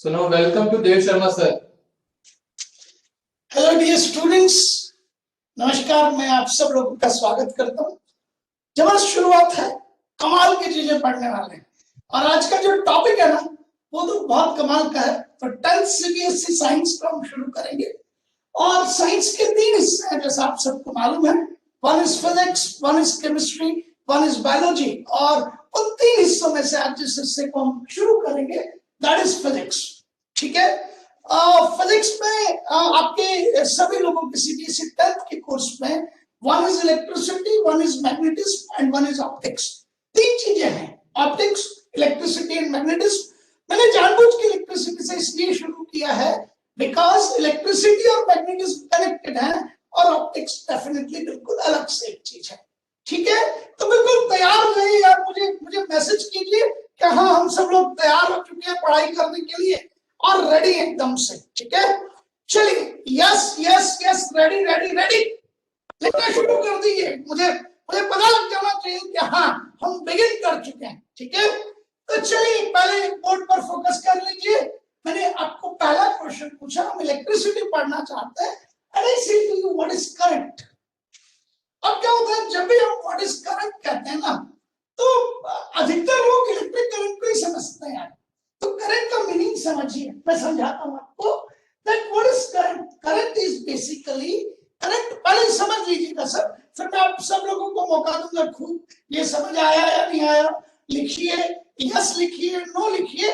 So now welcome to Dev Sharma sir. Hello dear students, नमस्कार। मैं आप सब लोगों का स्वागत करता हूँ। जबरदस्त शुरुआत है, कमाल की चीजें पढ़ने वाले हैं। और आज का जो टॉपिक है ना, वो तो बहुत कमाल का है। तो 10th सीबीएसई साइंस को हम शुरू करेंगे। और साइंस के 3 हिस्से हैं, जैसा आप सबको मालूम है। One is physics, one is chemistry, one is biology. और उन 3 हिस्सों में से आज जिस हिस्से को हम शुरू करेंगे, दैट इज फिजिक्स। ठीक है। फिजिक्स में आपके सभी लोगों के सीबीएसई 10th के कोर्स में one is electricity, one is magnetism and one is optics. 3 चीजें हैं, ऑप्टिक्स, इलेक्ट्रिसिटी एंड मैग्नेटिज्म। मैंने जानबूझ के इलेक्ट्रिसिटी से इसलिए शुरू किया है बिकॉज इलेक्ट्रिसिटी और मैग्नेटिज्म कनेक्टेड है और ऑप्टिक्स डेफिनेटली बिल्कुल अलग से एक चीज है। ठीक है, तो बिल्कुल तैयार रहिए यार। मुझे मैसेज कीजिए कि हाँ, हम सब लोग तैयार हो चुके हैं पढ़ाई करने के लिए और रेडी एकदम से। ठीक है, चलिए, yes yes yes, ready ready ready, लिखना शुरू कर दीजिए। मुझे पता लग जाना चाहिए कि हाँ, हम बिगिन कर चुके हैं। ठीक है, तो चलिए पहले बोर्ड पर फोकस कर लीजिए। मैंने आपको पहला क्वेश्चन पूछा, हम इलेक्ट्रिसिटी पढ़ना चाहते हैं। And I say to you what is current. अब क्या होता है, जब भी हम व्हाट इज करंट कहते हैं ना, तो अधिकतर लोग इलेक्ट्रिक करंट को ही समझते हैं। तो करंट का मीनिंग समझिए, मैं समझाता हूं आपको। That what is current. Current is basically, current पहले समझ लीजिएगा सर, फिर मैं आप सब लोगों को मौका दूंगा खूब। ये समझ आया या नहीं आया लिखिए, यस लिखिए, नो लिखिए।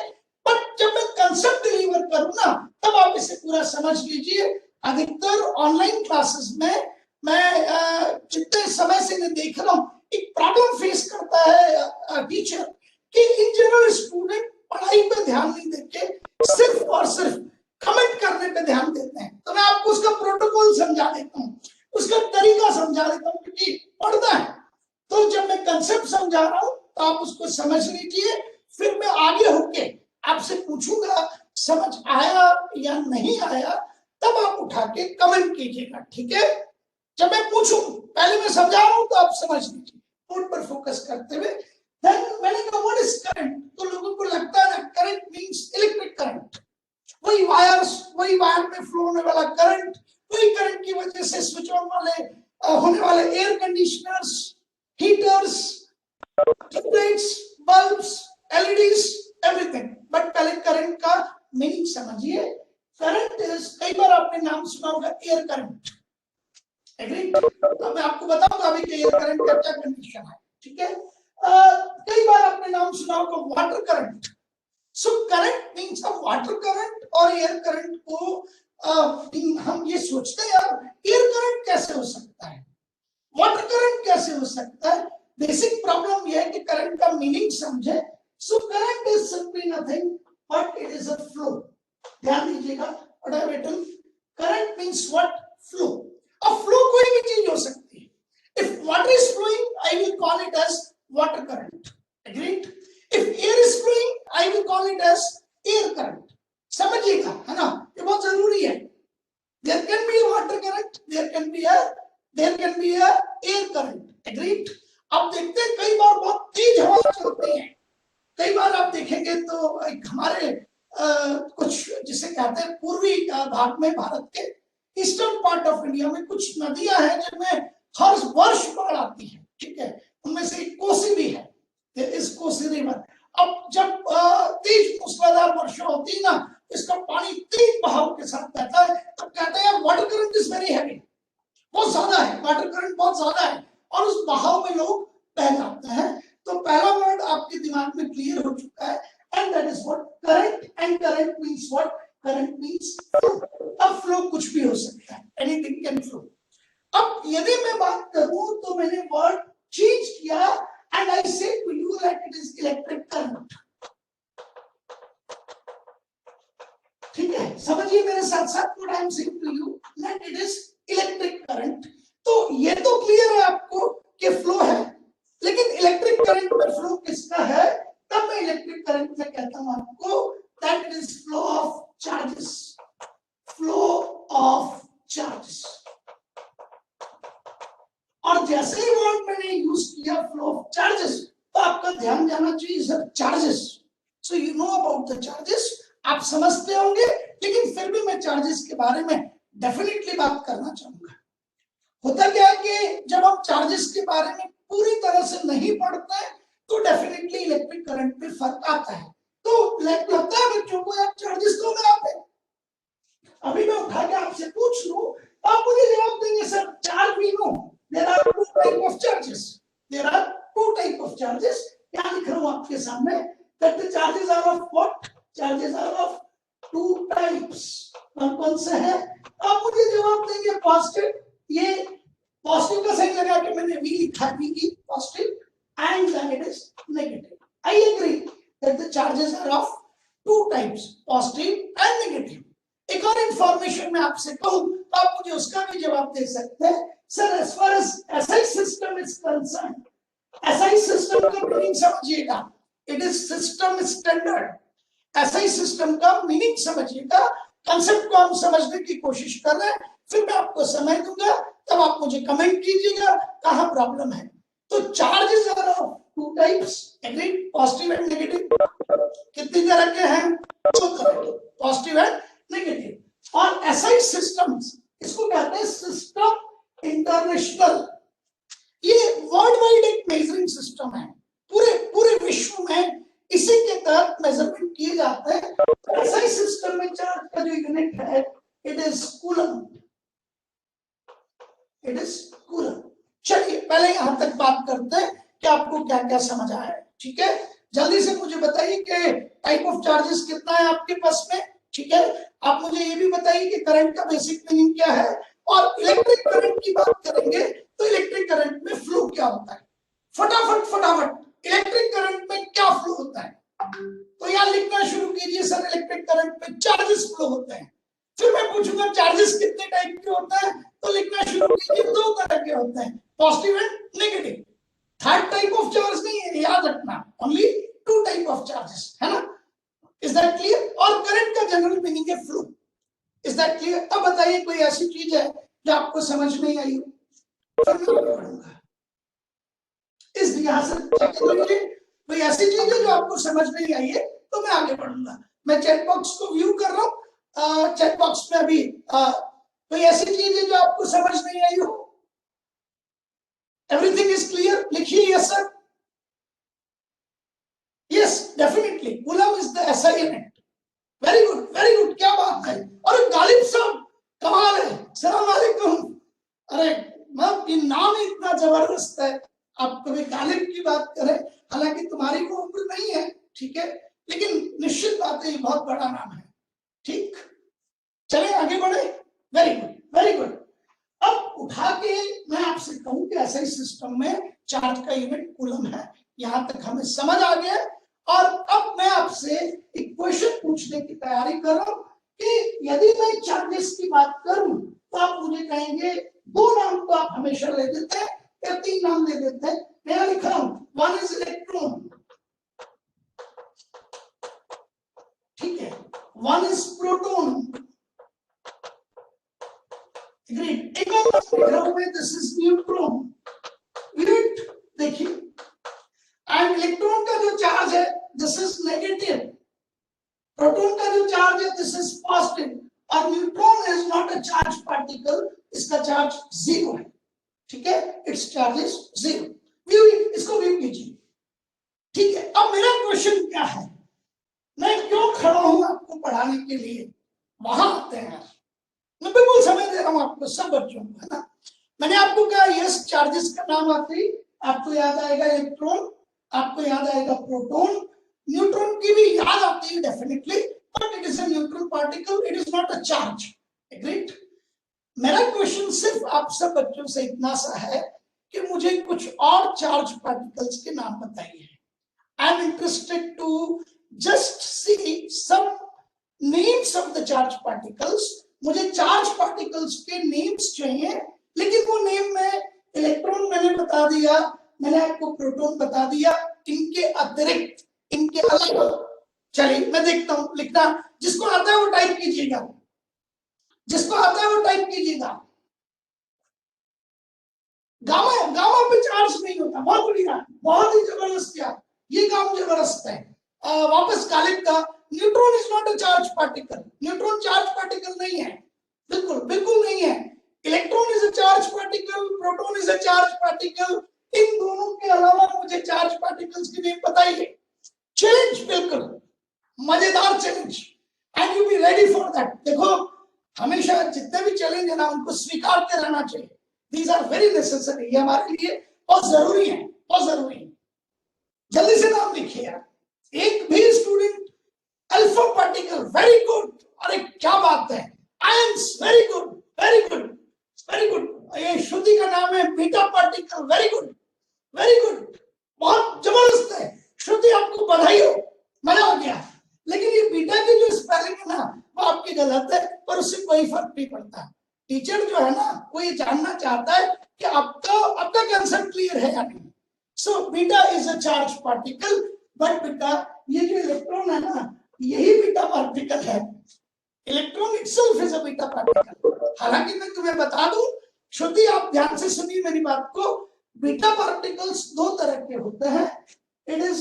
बट जब मैं कंसेप्ट डिलीवर करूं ना, तब आप इसे पूरा समझ लीजिए। अधिकतर ऑनलाइन क्लासेस में मैं जितने समय से मैं देख रहा हूं, एक प्रॉब्लम फेस करता है टीचर कि इन जनरल स्टूडेंट पढ़ाई पे ध्यान नहीं देते, सिर्फ और सिर्फ कमेंट करने पे ध्यान देते हैं। तो मैं आपको उसका प्रोटोकॉल समझा देता हूँ, उसका तरीका समझा देता हूँ, क्योंकि पढ़ना है। तो जब मैं कंसेप्ट समझा रहा हूँ तो आप उसको समझ लीजिए, फिर मैं आगे होके आपसे पूछूंगा समझ आया या नहीं आया, तब आप उठा के कमेंट कीजिएगा। ठीक है, जब मैं पूछूं, पहले मैं समझा रहा हूं तो आप समझ लीजिए, बोर्ड पर फोकस करते हुए। देन मैंने कहा व्हाट इज करंट, तो लोगों को लगता है ना करंट मींस इलेक्ट्रिक करंट, वही वायर में फ्लो होने वाला करंट, वही करंट की वजह से स्विच ऑन वाले होने वाले air conditioners, heaters, tubelights, bulbs, LEDs, everything. But पहले करंट का मीनिंग समझिए। करंट इज, कई बार आपने नाम सुना होगा एयर करंट। एग्री? अब मैं आपको बताऊंगा अभी कि एयर करंट का क्या कंडीशन है। ठीक है, कई बार आपने नाम सुना होगा water current. So current means अब वाटर करंट और एयर करंट को हम ये सोचते हैं यार, एयर करंट कैसे हो सकता है, वाटर करंट कैसे हो सकता है। बेसिक प्रॉब्लम यह है कि करंट का मीनिंग समझे। So current is simply nothing but it is a flow. ध्यान दीजिएगा, what I written, current means what, flow. अब फ्लो कोई भी चीज हो सकती है। If water is flowing, I will call it as water current. Agreed? If air is flowing, I will call it as air current. समझिएगा, है ना, ये बहुत जरूरी है। There can be water current, there can be a air current. Agreed? अब देखते हैं कई बार बहुत तेज हवा चलती है। कई बार आप देखेंगे तो हमारे कुछ जिसे कहते हैं पूर्वी भाग में, भारत के ईस्टर्न पार्ट ऑफ इंडिया में कुछ नदियां हैं जिनमें हर वर्ष बाढ़ आती है। ठीक है, उनमें से एक कोसी भी है, इस कोसी रिवर। अब जब तेज मूसलाधार वर्षा होती है ना, इसका पानी तेज बहाव के साथ बहता है, तब कहते हैं water current is very heavy, बहुत ज्यादा है, वाटर करंट बहुत ज्यादा है, और उस बहाव में लोग बह जाते हैं। तो पहला वर्ड आपके दिमाग में क्लियर हो चुका है, and that is what current. And current means what, current means flow. अब फ्लो कुछ भी हो सकता है, एनीथिंग कैन फ्लो। अब यदि मैं बात करूं तो मैंने वर्ड चेंज किया, and I say to you that it is electric current. ठीक है, समझिए मेरे साथ साथ, what I am saying to you that it is electric current. तो ये तो क्लियर है आपको कि फ्लो है, लेकिन इलेक्ट्रिक करंट में फ्लो किसका है, तब मैं इलेक्ट्रिक करंट में कहता हूं आपको that it is flow of charges. Flow of charges. और जैसे ही वर्ड मैंने यूज किया फ्लो ऑफ चार्जेस, तो आपका ध्यान जाना चाहिए sir, charges. So you know about the charges. आप समझते होंगे, लेकिन फिर भी मैं चार्जेस के बारे में डेफिनेटली बात करना चाहूंगा। होता क्या है कि जब हम चार्जेस के बारे में पूरी तरह से नहीं पढ़ते हैं तो डेफिनेटली इलेक्ट्रिक करंट में फर्क आता है। तो लगता है बच्चों को यार चार्जेस तो में आते हैं। अभी मैं उठा के आपसे पूछ लूं तो आप मुझे जवाब देंगे sir charge we know there are two type of charges, there are two type of charges. क्या लिख रहा हूं आपके सामने that the charges are of what, charges are of two types. कौन से हैं? आप मुझे जवाब देंगे पॉजिटिव, ये पॉजिटिव का साइन लगा के मैंने वी लिखा है, V positive, and then it is negative. I agree that the charges are of two types, positive and negative. एक और इंफॉर्मेशन मैं आपसे कहूं तो आप मुझे उसका भी जवाब दे सकते हैं sir. As far as SI system is concern, SI system का मीनिंग समझिएगा, it is system standard. SI system का मीनिंग समझिएगा, कंसेप्ट को हम समझने की कोशिश कर रहे हैं, फिर मैं आपको समय दूंगा, तब आप मुझे कमेंट कीजिएगा कहां प्रॉब्लम है। तो charges are of two types, agreed, positive and negative. कितनी तरह के हैं? दो तरह के, पॉजिटिव एंड नेगेटिव। और एसआई सिस्टम्स, इसको कहते हैं सिस्टम इंटरनेशनल। ये वर्ल्ड वाइड एक मेजरिंग सिस्टम है, पूरे विश्व में इसी के तहत मेजरमेंट किए जाते हैं। एसआई सिस्टम में चार्ज का जो यूनिट है it is coulomb, it is coulomb. चलिए पहले यहां तक बात करते हैं कि आपको क्या क्या समझ आया है। ठीक है, जल्दी से मुझे बताइए कि टाइप ऑफ चार्जेस कितना है आपके पास में। ठीक है, आप मुझे ये भी बताइए कि करंट का बेसिक मीनिंग क्या है, और इलेक्ट्रिक करंट की बात करेंगे तो इलेक्ट्रिक करंट में फ्लो क्या होता है। फटाफट इलेक्ट्रिक करंट में क्या फ्लो होता है? तो यार लिखना शुरू कीजिए सर, इलेक्ट्रिक करंट में चार्जेस फ्लो होते हैं। फिर मैं पूछूंगा चार्जेस कितने टाइप के होते हैं, तो लिखना शुरू कीजिए, दो तरह के होते हैं, positive and negative. Third type of charge नहीं है, याद रखना, only two type of charges, है ना। Is that clear? और करंट का जनरल मीनिंग है फ्लो। Is that clear? अब बताइए कोई ऐसी चीज है जो आपको समझ नहीं आई हो, फिर मैं आगे बढ़ूंगा। इस यहां से चेक कर लीजिए, कोई ऐसी चीज है जो आपको समझ नहीं आई है तो मैं आगे बढ़ूंगा। मैं चैट बॉक्स को व्यू कर रहा हूं, चैट बॉक्स में अभी कोई ऐसी चीज है जो आपको समझ नहीं आई हो। Everything is clear? लिखिए yes sir, yes definitely coulomb is the SI unit. Very good, क्या बात है। और गालिब साहब कमाल है, सलाम वालेकुम। अरे ये नाम ही इतना जबरदस्त है। आप कभी गालिब की बात करें, हालांकि तुम्हारी वो उम्र नहीं है, ठीक है, लेकिन निश्चित बात है बहुत बड़ा नाम है। ठीक, चले आगे बढ़े। Very good. अब उठा के मैं आपसे कहूं कि ऐसा ही सिस्टम में चार्ज का यूनिट कूलम है, यहां तक हमें समझ आ गया। और अब मैं आपसे एक क्वेश्चन पूछने की तैयारी कर रहा हूं कि यदि मैं चार्जेस की बात करूं तो आप मुझे कहेंगे दो नाम तो आप हमेशा ले देते हैं या तीन नाम ले देते हैं। मैं लिख रहा हूं, वन इज इलेक्ट्रॉन, ठीक है, वन इज प्रोटॉन, ग्रेट। एक और लिख रहा हूं मैं, दिस इज न्यूट्रॉन, ग्रेट। देखिए, एंड इलेक्ट्रॉन का जो चार्ज है दिस इज नेगेटिव, प्रोटॉन का जो चार्ज है दिस इज पॉजिटिव, और neutron is not a charge particle, इसका चार्ज जीरो है, ठीक है, it's charge is zero. View, इसको व्यू कीजिए, ठीक है। अब मेरा क्वेश्चन क्या है, मैं क्यों खड़ा हूं आपको पढ़ाने के लिए, वहां आते हैं। मैं बिल्कुल समझ दे रहा हूं आपको, सब बच्चों को, है ना। मैंने आपको कहा यस, चार्जेस का नाम आते ही आपको याद आएगा इलेक्ट्रॉन, आपको याद आएगा प्रोटॉन, न्यूट्रॉन की भी याद आती है definitely, but it is a neutral particle, it is not a charge. Agreed? मेरा क्वेश्चन सिर्फ आप सब बच्चों से इतना सा है कि मुझे कुछ और चार्ज पार्टिकल्स के नाम बताइए। I am interested to just see some names of the charge particles. मुझे चार्ज पार्टिकल्स के नेम्स चाहिए, लेकिन वो नेम में इलेक्ट्रॉन मैंने बता दिया, मैंने आपको प्रोटॉन बता दिया, इनके अतिरिक्त, इनके अलग। चलिए मैं देखता हूं, लिखना जिसको आता है वो टाइप कीजिएगा, जिसको आता है वो टाइप कीजिएगा। गामा, गामा पे चार्ज नहीं होता, बहुत बढ़िया, बहुत ही जबरदस्त यार, ये काम जबरदस्त है। वापस गालिब का neutron is not a charge particle, neutron charge particle नहीं है, बिल्कुल बिल्कुल नहीं है। Electron is a charge particle, proton is a charge particle. इन दोनों के अलावा मुझे चार्ज पार्टिकल्स की नेम बताइए। चैलेंज, बिल्कुल मजेदार challenge, and you be ready for that. देखो हमेशा जितने भी चैलेंज है ना उनको स्वीकारते रहना चाहिए। दीज आर वेरी नेसेसरी, ये हमारे लिए बहुत जरूरी है, बहुत जरूरी है। जल्दी से नाम लिखिए यार। एक भी student alpha particle, very good. अरे क्या बात है, ions, very good very good very good. ये श्रुति का नाम है beta particle, very good very good, बहुत जबरदस्त है श्रुति, आपको बधाई हो, मजा आ गया। लेकिन ये बीटा की जो स्पेलिंग है ना वो आपकी गलत है, पर उससे कोई फर्क नहीं पड़ता। टीचर जो है ना वो ये जानना चाहता है कि आपका कंसेप्ट क्लियर है या नहीं। So beta is a charge particle, but बेटा ये जो इलेक्ट्रॉन है ना यही बीटा पार्टिकल है। Electron itself is a beta particle. हालांकि मैं तुम्हें बता दूं श्रुति, आप ध्यान से सुनिए मेरी बात को, बीटा पार्टिकल्स दो तरह के होते हैं। इट इज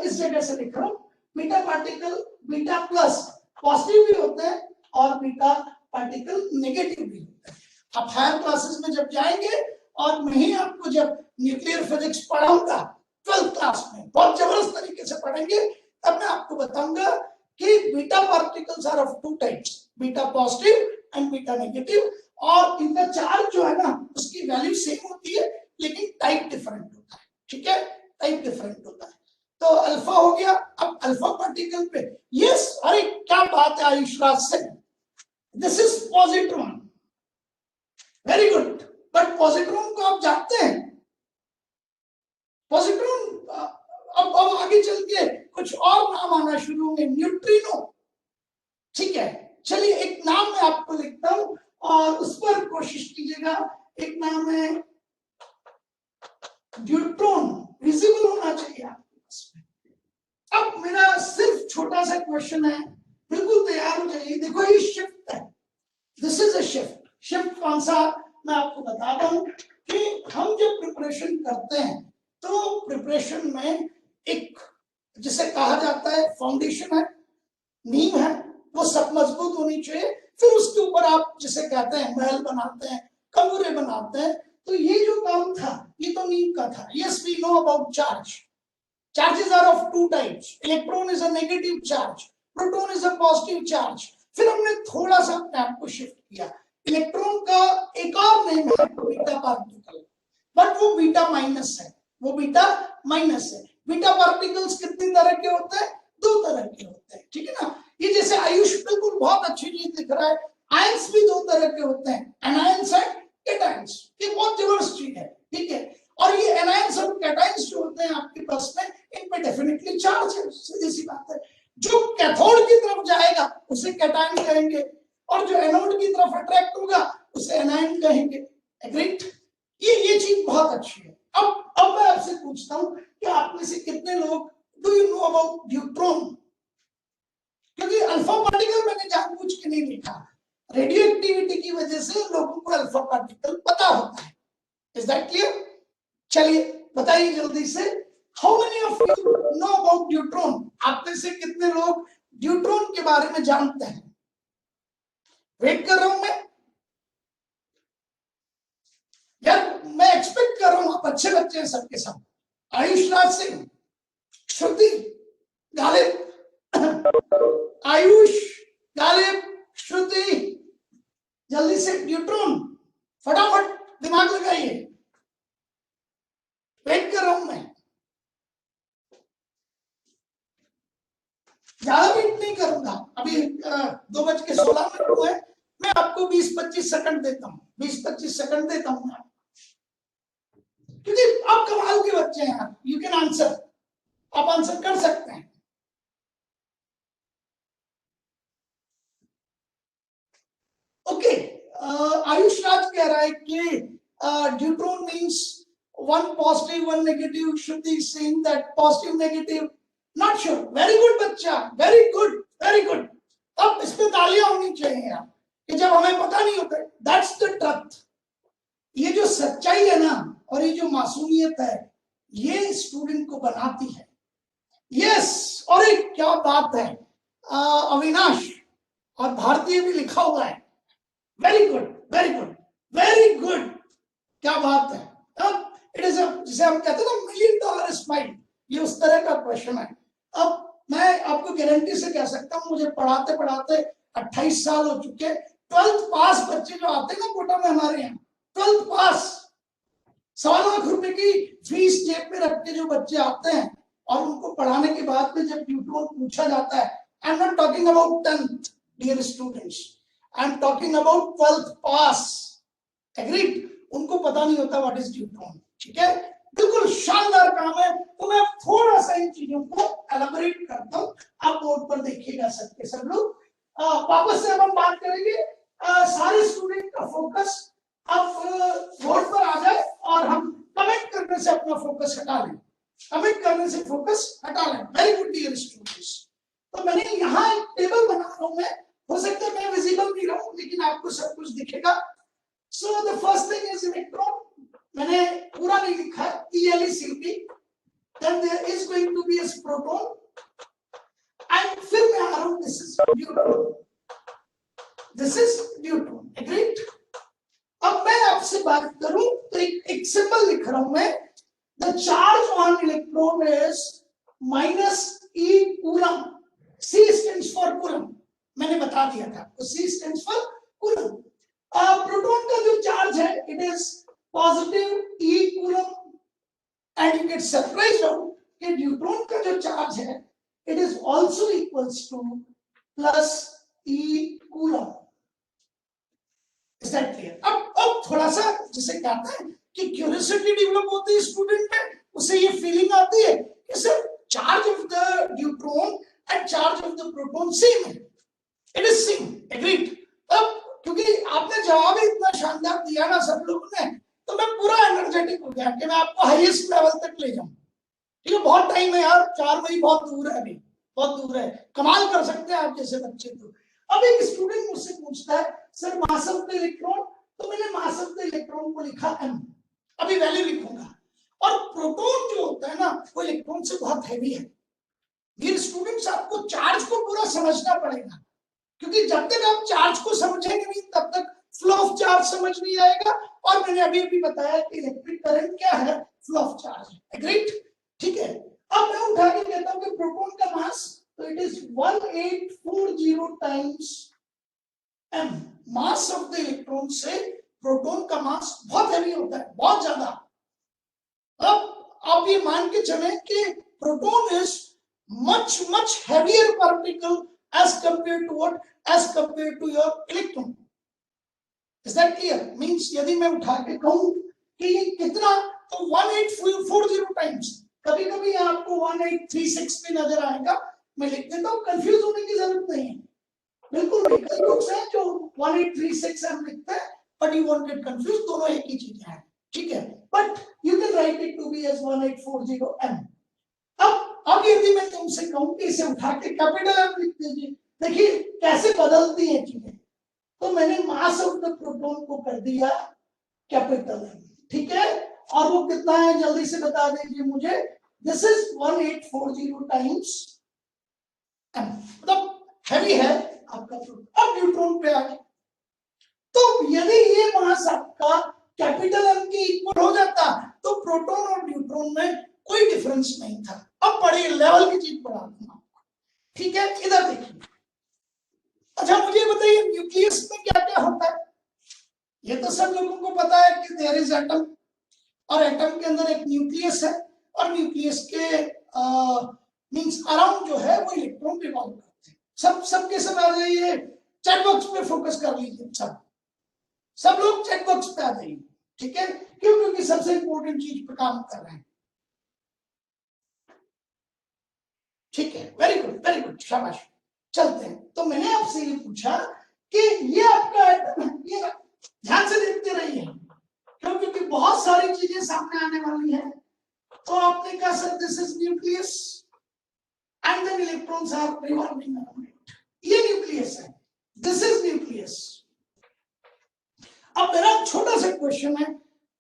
इस जगह से लिख रहा हूं, beta particle beta plus positive भी होते हैं और बीटा पार्टिकल नेगेटिव भी होते हैं। आप हायर क्लासेस में जब जाएंगे और मैं ही आपको जब न्यूक्लियर फिजिक्स पढ़ाऊंगा 12th क्लास में, बहुत जबरदस्त तरीके से पढ़ेंगे, तब मैं आपको बताऊंगा कि beta particles are of two types, beta positive and beta negative. और इनका चार्ज जो है ना उसकी वैल्यू सेम होती है लेकिन टाइप डिफरेंट होता है, ठीक है, टाइप डिफरेंट होता है। तो अल्फा हो गया। अब अल्फा पार्टिकल पे यस, अरे क्या बात है Ayush Raj Singh, this is positron, very good. But positron को आप जानते हैं? पॉजिट्रॉन अब आगे चल के कुछ और नाम आना शुरू होंगे, न्यूट्रिनो, ठीक है। चलिए एक नाम मैं आपको लिखता हूं और उस पर कोशिश कीजिएगा। एक नाम है ड्यूट्रॉन, विजिबल होना चाहिए आपके पास में। अब मेरा सिर्फ छोटा सा क्वेश्चन है, बिल्कुल तैयार हो जाइए। देखो ये शिफ्ट है, this is a shift. Shift कौन सा, मैं आपको बताता हूं कि हम जब प्रिपरेशन करते हैं तो प्रिपरेशन में एक जिसे कहा जाता है फाउंडेशन है, नींव है, वो सब मजबूत होनी चाहिए। फिर उसके ऊपर आप जिसे कहते हैं महल बनाते हैं, कमरे बनाते हैं। तो ये जो काम था ये तो नींव का था। Yes we know about charge, charges are of two types, electron is a negative charge, proton is a positive charge. फिर हमने थोड़ा सा अपने आप को शिफ्ट किया, इलेक्ट्रॉन का एक और नेम है बीटा पार्टिकल, बट वो बीटा माइनस है, वो बीटा माइनस है। बीटा पार्टिकल्स कितनी तरह के होते हैं? दो तरह के होते हैं, ठीक है ना। ये जैसे आयुष बिल्कुल बहुत अच्छी चीज दिख रहा है, आयंस भी दो तरह के होते हैं, एनायंस एंड कैटायंस। ये बहुत जबरदस्त चीज है, ठीक है। और ये एनायंस और कैटायंस जो होते हैं आपके पास में, इन पे डेफिनेटली चार्ज है, सीधी सी बात है। जो कैथोड की तरफ जाएगा उसे कैटायन कहेंगे और जो एनोड की तरफ अट्रैक्ट होगा उसे एनायन कहेंगे। एग्रीड? ये चीज बहुत अच्छी है। अब मैं आपसे पूछता हूं कि आप में से कितने लोग do you know about neutron? क्योंकि अल्फा पार्टिकल मैंने जानबूझ के नहीं लिखा, रेडियो एक्टिविटी की वजह से लोगों को अल्फा पार्टिकल पता होता है। Is that clear? चलिए बताइए जल्दी से, how many of you know about neutron? आप में से कितने लोग न्यूट्रॉन के बारे में जानते हैं? वेट कर रहा हूं मैं यार, मैं एक्सपेक्ट कर रहा हूं आप अच्छे बच्चे हैं सबके सब। आयुष राज सिंह, श्रुति, गालिब, आयुष, गालिब, श्रुति, जल्दी से न्यूट्रॉन, फटाफट दिमाग लगाइए, वेट कर रहा हूं मैं। ज्यादा वेट नहीं करूंगा, अभी 2:16 हुए, मैं आपको 20-25 सेकंड देता हूं, 20-25 सेकंड देता हूं मैं, क्योंकि आप कमाल के बच्चे हैं, यू कैन आंसर, आप आंसर कर सकते हैं। ओके, आयुष राज कह रहा है कि deuteron means one positive one negative, Shruti is saying that positive negative, not sure, very good बच्चा, very good very good। अब इस पे तालियां होनी चाहिए यार, कि जब हमें पता नहीं होता, that's the truth। ये जो सच्चाई है ना और ये जो मासूमियत है ये स्टूडेंट को बनाती है। यस, और एक क्या बात है, अविनाश और भारतीय भी लिखा हुआ है। Very good, very good, very good, क्या बात है। अब इट इज जिसे हम कहते हैं ना $1,000,000 स्माइल, ये उस तरह का क्वेश्चन है। अब मैं आपको गारंटी से कह सकता हूँ, मुझे पढ़ाते पढ़ाते 28 साल हो चुके। 12th पास बच्चे जो आते हैं ना कोटा में हमारे यहाँ, 12th पास, 1.25 लाख की फीस जेब में रख के जो बच्चे आते हैं और उनको पढ़ाने के बाद में जब ट्यूटर पूछा जाता है, I am not talking about 10th dear students, I am talking about 12th pass, agreed, उनको पता नहीं होता व्हाट इज ट्यूटर। ठीक है, बिल्कुल शानदार काम है। तो मैं थोड़ा सा इन चीजों को एलाबोरेट करता हूँ, आप बोर्ड पर देखिएगा सबके सब लोग। वापस से अब हम बात करेंगे, सारे स्टूडेंट का फोकस अब बोर्ड पर आ जाए और हम कमेंट करने से अपना फोकस हटा लें, कमेंट करने से फोकस हटा लें। Very good dear students. तो मैंने यहाँ एक टेबल बना रहा हूँ, मैं, हो सकता है मैं विजिबल नहीं रहूं लेकिन आपको सब कुछ दिखेगा। So the first thing is electron, मैंने पूरा नहीं लिखा है, ELECT, then there is going to be a proton, and फिर मैं आ रहा हूं, this is neutron, this is neutron, agreed। अब मैं आपसे बात करूं तो एक सिंबल लिख रहा हूं मैं, the charge on electron is -E coulomb, C stands for coulomb, मैंने बता दिया था आपको, C stands for coulomb। Proton का जो चार्ज है, it is positive E coulomb, and you get surprised out कि न्यूट्रॉन का जो चार्ज है, it is also equals to plus E coulomb। Is that clear? अब थोड़ा सा जिसे कहते हैं कि क्यूरियोसिटी डेवलप होती है स्टूडेंट में, उसे ये फीलिंग आती है कि sir charge of the neutron and charge of the proton same है, इट इज सेम, एग्रीड। अब क्योंकि आपने जवाब ही इतना शानदार दिया ना सब लोगों ने, तो मैं पूरा एनर्जेटिक हो गया कि मैं आपको हाईएस्ट लेवल तक ले जाऊं। ठीक है, बहुत टाइम है यार, 4 मई बहुत दूर है, अभी बहुत दूर है, कमाल कर सकते हैं आप जैसे बच्चे। तो अब एक स्टूडेंट मुझसे पूछता है sir mass of the electron, तो मैंने मास ऑफ द इलेक्ट्रॉन को लिखा m, अभी वैल्यू लिखूंगा। और प्रोटॉन जो होता है ना, वो इलेक्ट्रॉन से बहुत हैवी है। डियर स्टूडेंट्स, आपको चार्ज को पूरा समझना पड़ेगा, क्योंकि जब तक आप चार्ज को समझेंगे नहीं तब तक फ्लो ऑफ चार्ज समझ नहीं आएगा। और मैंने अभी अभी बताया कि इलेक्ट्रिक करंट क्या है, फ्लो ऑफ चार्ज, एग्रीड। ठीक है, अब मैं उठा के कहता हूं कि प्रोटॉन का मास, तो it is 1840 times m, mass of the electron से प्रोटॉन का मास बहुत हैवी होता है, बहुत ज्यादा। अब आप ये मान के चले कि proton is much much heavier particle as compared to what, as compared to your electron। Is that clear? Means यदि मैं उठा के कहूं कि कितना, तो 1840 टाइम्स, कभी कभी आपको 1836 भी नजर आएगा, मैं लिख देता हूं, कंफ्यूज होने की जरूरत नहीं है, बिल्कुल नहीं। कई लोग हैं जो 1836 हम लिखते हैं, but you won't get confuse, दोनों एक ही चीज है। ठीक है, but you can write it to be as 1840 m। अब यदि मैं तुमसे कहूं कि इसे उठा के कैपिटल M लिख दीजिए, देखिए कैसे बदलती है चीजें। तो मैंने मास ऑफ द प्रोटॉन को कर दिया कैपिटल M, ठीक है, और वो कितना है जल्दी से बता दीजिए मुझे, दिस इज 1840 टाइम्स M, मतलब हैवी है आपका प्रोटॉन। अब न्यूट्रॉन पे आ गए, तो यदि ये मास आपका कैपिटल M के इक्वल हो जाता तो प्रोटॉन और न्यूट्रॉन में कोई डिफरेंस नहीं था। अब बड़े लेवल की चीज पढ़ा दूंगा आपको, ठीक है, इधर देखिए। अच्छा मुझे बताइए न्यूक्लियस में क्या क्या होता है, ये तो सब लोगों को पता है कि देयर इज एटम, और एटम के अंदर एक न्यूक्लियस है, और न्यूक्लियस के मींस अराउंड जो है वो इलेक्ट्रॉन रिवॉल्व करते हैं। सबके सब आ जाइए, चैट बॉक्स पे फोकस कर लीजिए, सब लोग चैट बॉक्स पे आ जाइए, ठीक है, क्यों, क्योंकि सबसे इंपॉर्टेंट चीज पे काम कर रहे हैं। ठीक है, वेरी गुड, शाबाश, चलते हैं। तो मैंने आपसे ये पूछा कि ये आपका एटम है, ये ध्यान से देखते रहिए, क्योंकि बहुत सारी चीजें सामने आने वाली हैं। तो आपने कहा sir this is nucleus and then electrons are revolving around it, ये न्यूक्लियस है, दिस इज न्यूक्लियस। अब मेरा छोटा सा क्वेश्चन है,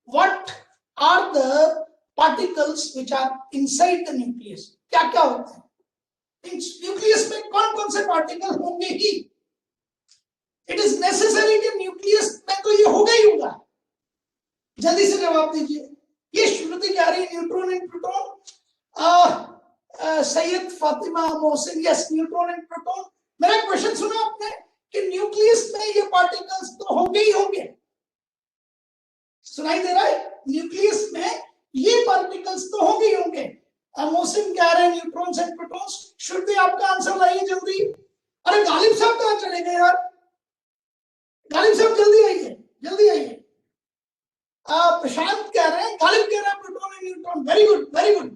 what are the particles which are inside the nucleus, क्या क्या होते हैं। न्यूक्लियस में कौन कौन से पार्टिकल होंगे ही, इट इज नेसेसरी कि न्यूक्लियस में तो ये होगा ही होगा। जल्दी से जवाब दीजिए। ये श्रुति कह रही है neutron and proton. Syed Fatima Mohsin, yes neutron and proton. मेरा क्वेश्चन सुना आपने कि न्यूक्लियस में ये पार्टिकल्स तो होंगे ही होंगे, सुनाई दे रहा है? न्यूक्लियस में ये पार्टिकल्स तो होंगे ही होंगे। मोहसिन कह रहे हैं न्यूट्रॉन्स एंड प्रोटॉन्स। श्रुति आपका आंसर लाइए जल्दी। अरे गालिब साहब कहां चले गए यार? गालिब साहब जल्दी आइए, जल्दी आइए। प्रशांत कह रहे हैं, गालिब कह रहे हैं proton and neutron. Very good, very good.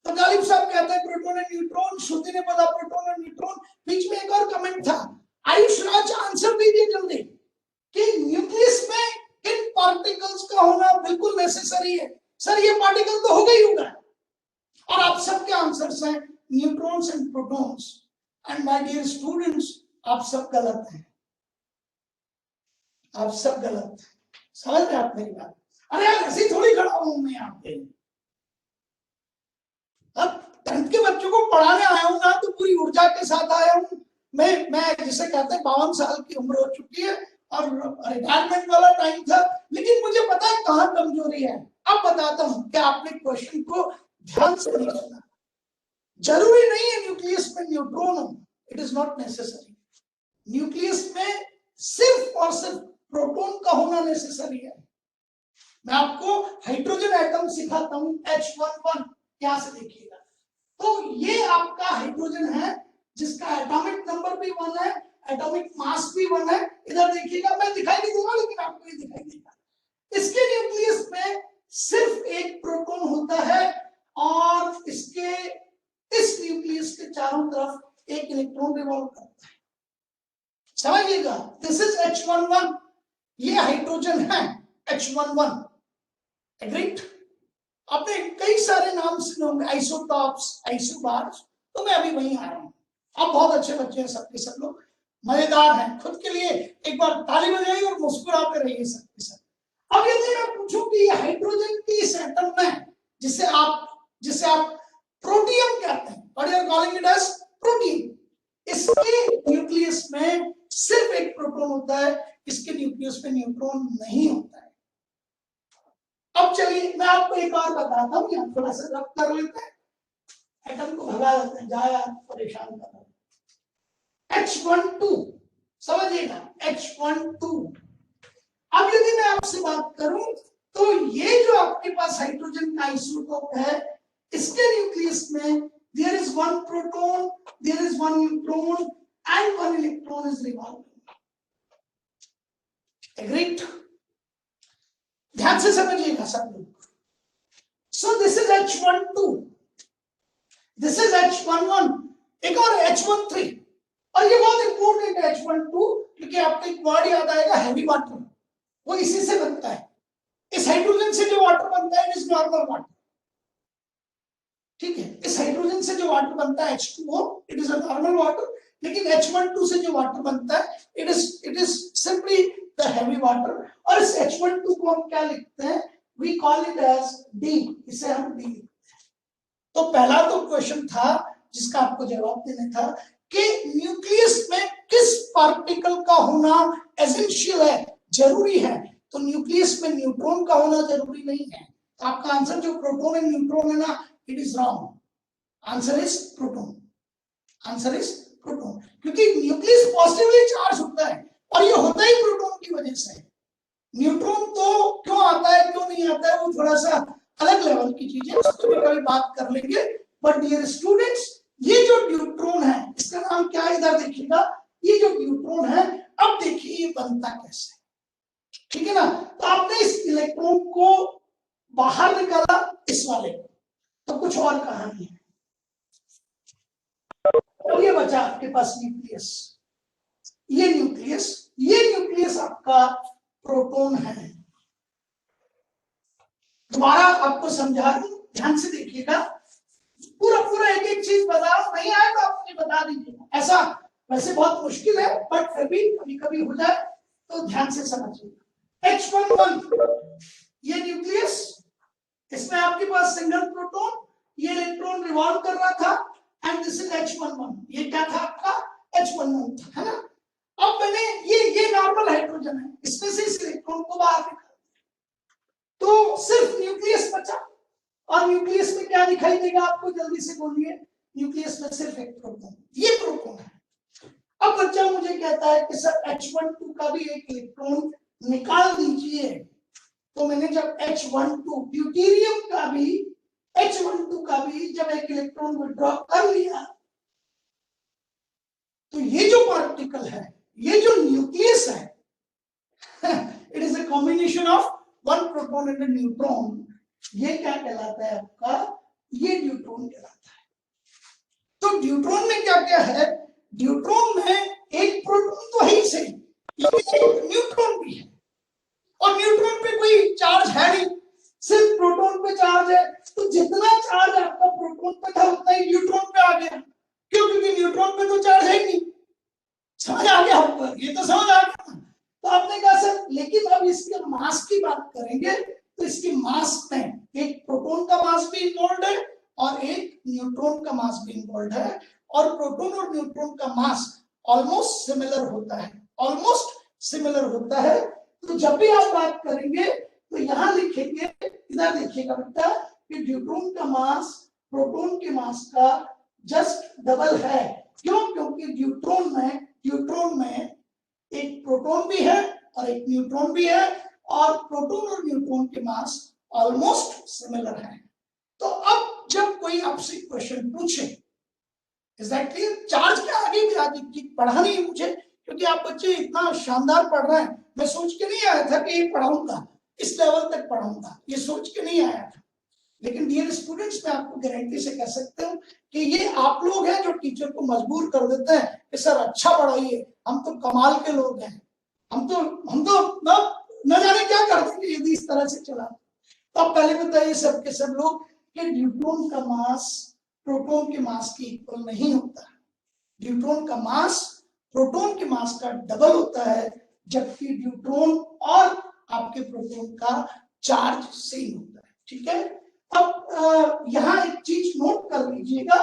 तो गालिब साहब कहते हैं प्रोटॉन एंड न्यूट्रॉन, श्रुति ने बोला प्रोटॉन एंड न्यूट्रॉन। बीच में एक और कमेंट था, आयुष राज आंसर दीजिए जल्दी कि न्यूक्लियस में किन पार्टिकल्स का होना बिल्कुल नेसेसरी है। सर ये पार्टिकल तो होगा ही होगा, और आप सबके आंसर्स हैं neutrons and protons. And my dear students, आप सब गलत हैं, आप सब गलत हैं। समझ रहे आप मेरी बात? अरे यार ऐसे थोड़ी खड़ा हूं मैं यहाँ पे, अब 10th के बच्चों को पढ़ाने आया हूं ना, तो पूरी ऊर्जा के साथ आया हूं। मैं जिसे कहते हैं 52 साल की उम्र हो चुकी है और रिटायरमेंट वाला टाइम था, लेकिन मुझे पता है कहाँ कमजोरी है। अब बताता हूं कि आपने क्वेश्चन को ध्यान से नहीं सुना। जरूरी नहीं है न्यूक्लियस में न्यूट्रॉन हो, it is not necessary. Nucleus में सिर्फ और सिर्फ प्रोटॉन का होना नेसेसरी है। मैं आपको हाइड्रोजन एटम सिखाता हूं, H11, यहां से देखिएगा। तो ये आपका हाइड्रोजन है जिसका एटॉमिक नंबर भी 1 है, एटॉमिक मास भी 1 है। इधर देखिएगा, मैं दिखाई नहीं दूंगा लेकिन आपको ये दिखाई देगा। इसके न्यूक्लियस में सिर्फ एक प्रोटॉन होता है और इसके इस न्यूक्लियस के चारों तरफ एक इलेक्ट्रॉन रिवॉल्व करता है। समझिएगा, दिस इज H11, ये हाइड्रोजन है H11। एग्रीड? आपने कई सारे नाम सुने होंगे, आइसोटॉप्स, आइसोबार्स, तो मैं अभी वहीं आ रहा हूं। आप बहुत अच्छे बच्चे हैं, सबके सब लोग मजेदार हैं। खुद के लिए एक बार ताली बजाइए और मुस्कुराते रहिए सबके सब। अब यदि मैं पूछूं कि ये हाइड्रोजन की इस एटम में जिसे आप प्रोटियम कहते हैं, what you are calling it as protein, इसके न्यूक्लियस में सिर्फ एक प्रोटॉन होता है, इसके न्यूक्लियस में न्यूट्रॉन नहीं होता है। अब चलिए मैं आपको एक और बताता हूं, यहाँ थोड़ा सा रब कर लेते हैं, एटम को भगा देते हैं, जाया परेशान कर रहे हैं। H12 समझिएगा, H12। अब यदि मैं आपसे बात करूं तो ये जो आपके पास हाइड्रोजन का आइसोटोप है, इसके न्यूक्लियस में there is one proton, there is one neutron and one electron is revolving. Agreed? ध्यान से समझिएगा सब लोग। So this is H12, this is H11, एक और H13, और ये बहुत इंपॉर्टेंट है H12, क्योंकि आपको एक वर्ड याद आएगा हैवी वाटर, वो इसी से बनता है। इस हाइड्रोजन से जो वाटर बनता है इट इज नॉर्मल वाटर, ठीक है? इस हाइड्रोजन से जो वाटर बनता है H2O, it is a normal water, लेकिन H12 से जो वाटर बनता है it is simply the heavy water. और इस H12 को हम क्या लिखते हैं? We call it as D, इसे हम D लिखते हैं। तो पहला तो क्वेश्चन था जिसका आपको जवाब देना था कि न्यूक्लियस में किस पार्टिकल का होना एसेंशियल है, जरूरी है। तो न्यूक्लियस में न्यूट्रॉन का होना जरूरी नहीं है। तो आपका आंसर जो प्रोटॉन एंड न्यूट्रॉन है ना, it is wrong. Answer is proton, answer is proton, क्योंकि न्यूक्लियस पॉजिटिवली चार्ज होता है और ये होता ही प्रोटॉन की वजह से। न्यूट्रॉन तो क्यों आता है क्यों नहीं आता है वो थोड़ा सा अलग लेवल की चीज है, उसको भी कभी बात कर लेंगे। बट डियर स्टूडेंट्स, ये जो न्यूट्रॉन है इसका नाम क्या है, इधर देखिएगा, ये जो न्यूट्रॉन है, अब देखिए ये बनता कैसे, ठीक है ना? तो आपने इस इलेक्ट्रॉन को बाहर निकाला, इस वाले को, तो कुछ और कहानी है। तो ये बचा आपके पास न्यूक्लियस, ये न्यूक्लियस आपका प्रोटॉन है। दोबारा आपको समझा दूं, ध्यान से देखिएगा, पूरा एक एक चीज बताओ, नहीं आए तो आप मुझे बता दीजिएगा। ऐसा वैसे बहुत मुश्किल है, बट फिर भी कभी कभी हो जाए तो ध्यान से समझिएगा। H11 ये न्यूक्लियस, इसमें आपके पास सिंगल प्रोटॉन, ये इलेक्ट्रॉन रिवॉल्व कर रहा था, एंड दिस इज H11, ये क्या था आपका H11 था, है ना। अब मैंने ये नॉर्मल हाइड्रोजन है, इसमें से इस इलेक्ट्रॉन को बाहर निकाल, तो सिर्फ न्यूक्लियस बचा। और न्यूक्लियस में क्या दिखाई देगा आपको, जल्दी से बोलिए। न्यूक्लियस में सिर्फ एक प्रोटॉन, ये प्रोटॉन है। अब बच्चा मुझे कहता है कि सर H12 का भी एक इलेक्ट्रॉन निकाल दीजिए। तो मैंने जब H12 ड्यूटेरियम का भी H12 का भी जब एक इलेक्ट्रॉन विड्रॉ कर लिया, तो ये जो पार्टिकल है, ये जो न्यूक्लियस है, it is a combination of one proton and a neutron. ये क्या कहलाता है आपका, ये न्यूट्रॉन कहलाता है। तो न्यूट्रॉन में क्या क्या है, न्यूट्रॉन में एक प्रोटॉन तो है ही सही, लेकिन एक न्यूट्रॉन भी है। और न्यूट्रॉन पे कोई चार्ज है नहीं, सिर्फ प्रोटॉन पे चार्ज है। तो जितना चार्ज आपका प्रोटॉन पे था उतना ही न्यूट्रॉन पे आ गया। क्यों, क्योंकि न्यूट्रॉन पे तो चार्ज है ही नहीं। समझ आ गया आपको, ये तो समझ आ गया। तो आपने कहा सर लेकिन अब इसके मास की बात करेंगे, तो इसकी मास में एक प्रोटॉन का मास भी इन्वॉल्व है और एक न्यूट्रॉन का मास भी इन्वॉल्व है। और प्रोटॉन और न्यूट्रॉन का मास ऑलमोस्ट सिमिलर होता है, ऑलमोस्ट सिमिलर होता है। तो जब भी आप बात करेंगे तो यहां लिखेंगे, इधर देखिएगा बेटा, कि न्यूट्रॉन का मास प्रोटॉन के मास का जस्ट डबल है। क्यों, क्योंकि न्यूट्रॉन में एक प्रोटॉन भी है और एक न्यूट्रॉन भी है, और प्रोटॉन और न्यूट्रॉन के मास ऑलमोस्ट सिमिलर है। तो अब जब कोई आपसे क्वेश्चन पूछे, इज दैट क्लियर? चार्ज के आगे पढ़ा नहीं मुझे, क्योंकि आप बच्चे इतना शानदार पढ़ रहे हैं। मैं सोच के नहीं आया था कि ये पढ़ाऊंगा, इस लेवल तक पढ़ाऊंगा, ये सोच के नहीं आया था। लेकिन डियर स्टूडेंट्स, मैं आपको गारंटी से कह सकता हूँ कि ये आप लोग हैं जो टीचर को मजबूर कर देते हैं कि सर अच्छा पढ़ाइए, हम तो कमाल के लोग हैं, हम तो न जाने क्या कर देंगे यदि इस तरह से चला। तो आप पहले बताइए सब के सब लोग कि न्यूट्रॉन का मास प्रोटॉन के मास के इक्वल नहीं होता। न्यूट्रॉन का मास प्रोटॉन के मास का डबल होता है, जबकि न्यूट्रॉन और आपके प्रोटॉन का चार्ज सेम होता है। ठीक है। अब यहाँ एक चीज नोट कर लीजिएगा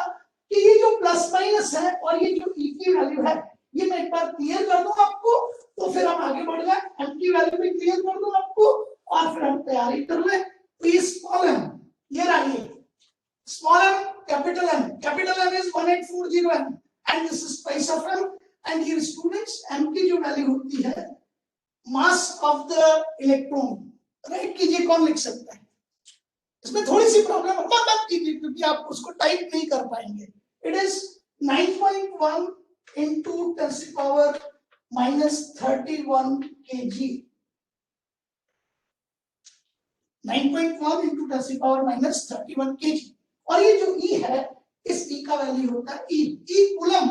कि ये जो प्लस माइनस है और ये जो ई की वैल्यू है, ये मैं एक बार क्लियर कर दूं आपको, तो फिर हम आगे बढ़ जाए। एम की वैल्यू भी क्लियर कर दूं आपको और फिर हम तैयारी कर लें। तो ये स्मॉल एम, ये रहिए small M, capital M is 1840 M and this is price of M. And here students, M की जो वैल्यू होती है mass of the electron, write कीजिए, कौन लिख सकता है? इसमें थोड़ी सी प्रॉब्लम मत कीजिए क्योंकि आप उसको टाइप नहीं कर पाएंगे। It is 9.1 into 10 to the power minus 31 kg। 9.1 into 10 to the power minus 31 kg। और ये जो E है, इस E का वैल्यू होता है E coulomb.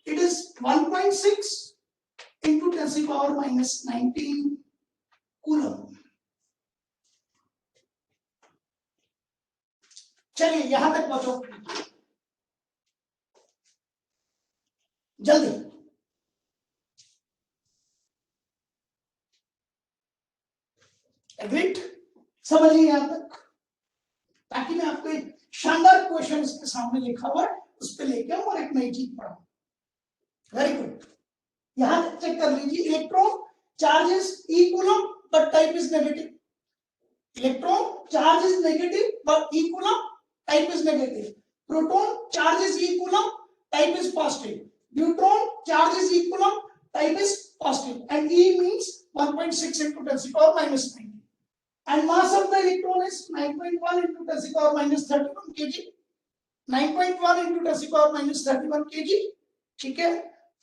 It is 1.6 into 10 to the power minus 19 coulomb. चलिए यहां तक पहुंचो जल्दी। एग्रीड? समझिए यहां तक, ताकि मैं आपको एक शानदार क्वेश्चन इसके सामने लिखा हुआ है उस पर लेके आऊं और एक नई चीज पढ़ाऊं। Very good. यहां तक चेक कर लीजिए। Electron charge is E coulomb but type is negative. Electron charge is negative but E coulomb, type is negative. Proton charge is E coulomb, type is positive. Neutron charge is equal, type is positive, and E means 1.6 into 10 to the power minus 9. And mass of the electron is 9.1 into 10 to the power minus 31 kg. 9.1 into 10 to the power minus 31 kg. ठीक है।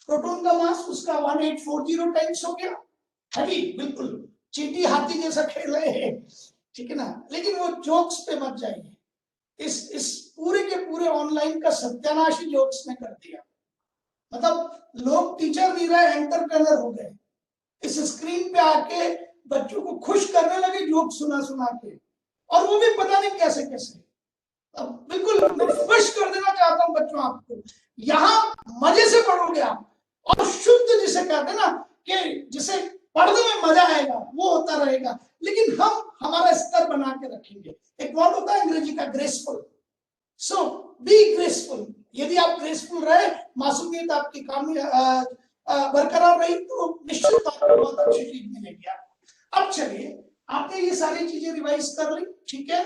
Proton का मास उसका 1840 times हो गया। Heavy, बिल्कुल चींटी हाथी जैसा खेल रहे हैं, ठीक है ना। लेकिन वो जोक्स पे मत जाइए, इस पूरे के पूरे ऑनलाइन का सत्यानाश ही जोक्स ने कर दिया। मतलब लोग टीचर नहीं रहे, एंटरप्रेन्योर हो गए। इस स्क्रीन पे आके बच्चों को खुश करने लगे जोक सुना के, और वो भी पता नहीं कैसे कैसे। अब बिल्कुल मैं खुश कर देना चाहता हूं बच्चों आपको, यहाँ मजे से पढ़ोगे आप, और शुद्ध जिसे कहते हैं ना कि जिसे पढ़ने में मजा आएगा वो होता रहेगा। लेकिन हम हमारा स्तर बना के रखेंगे। एक वर्ड होता है अंग्रेजी का ग्रेसफुल, सो बी ग्रेसफुल। यदि आप ग्रेसफुल रहे, मासूमियत आपकी बरकरार रही, तो निश्चित आपको बहुत अच्छी चीज मिलेगी। अब चलिए, आपने ये सारी चीजें रिवाइज कर ली, ठीक है।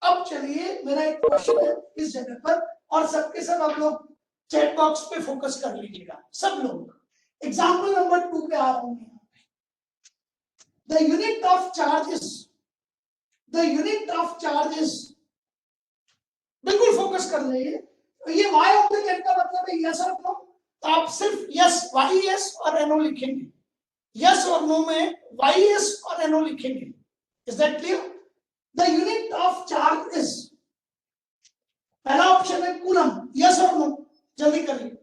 अब चलिए, मेरा एक क्वेश्चन है इस जगह पर, और सबके सब आप लोग चैट बॉक्स पे फोकस कर लीजिएगा, सब लोग। एग्जाम्पल नंबर 2 पे आ रहा हूं। The unit of charges, the unit of charges, बिल्कुल फोकस कर लीजिए। ये वाई ऑब्लिगेट का मतलब है यस और नो, तो आप सिर्फ यस, वाई यस और एनो लिखेंगे। यस और नो में वाई यस और एनो लिखेंगे। Is that clear? The unit of charge is, पहला ऑप्शन है कूलम, यस और नो, जल्दी करिए।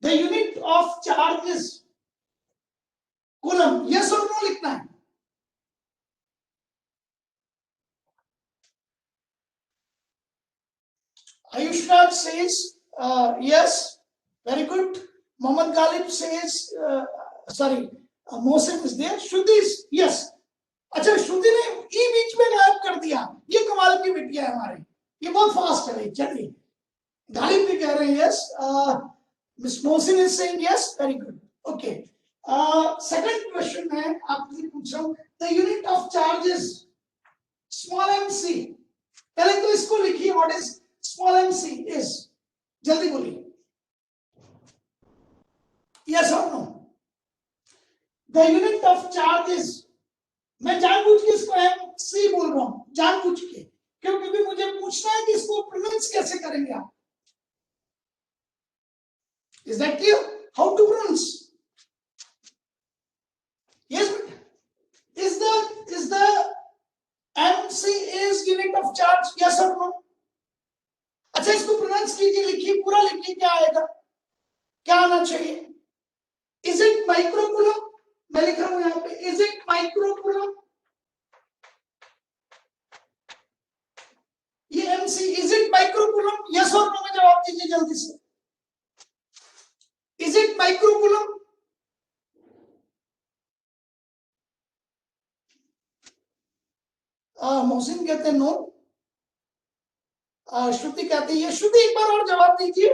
The unit of charge is coulomb, yes और नो लिखना है। Ayush Raj says yes, very good. Mohammad Ghalib says sorry, Mohsin is there. Shruti is yes. अच्छा, श्रुति ने ई बीच में गायब कर दिया, ये कमाल की बिटिया है हमारी, ये बहुत फास्ट है। चलिए, गालिब भी कह रहे हैं yes, miss Mohsin is saying yes, very good, okay. Second question है आपसे पूछ रहा हूं, the unit of charge is small MC. पहले तो इसको लिखिए, what is small MC is, जल्दी बोलिए, यस और no. The unit of charge is, मैं जानबूझ के इसको एमसी बोल रहा हूं, जानबूझ के, क्योंकि मुझे पूछना है कि इसको प्रोनाउंस कैसे करेंगे आप। Is that clear? How to pronounce? yes, is the MC is unit of charge, yes or no? अच्छा, इसको प्रोनाउंस कीजिए, लिखिए, पूरा लिखिए, क्या आएगा, क्या आना चाहिए? Is it microcoulomb? मैं लिख रहा हूं यहां पे, इज इट माइक्रोकूलम? ये MC, is it microcoulomb? Yes और नो में जवाब दीजिए जल्दी से। Is it microcoulomb? मोहसिन कहते हैं नो, श्रुति कहते हैं ये। श्रुति एक बार और जवाब दीजिए,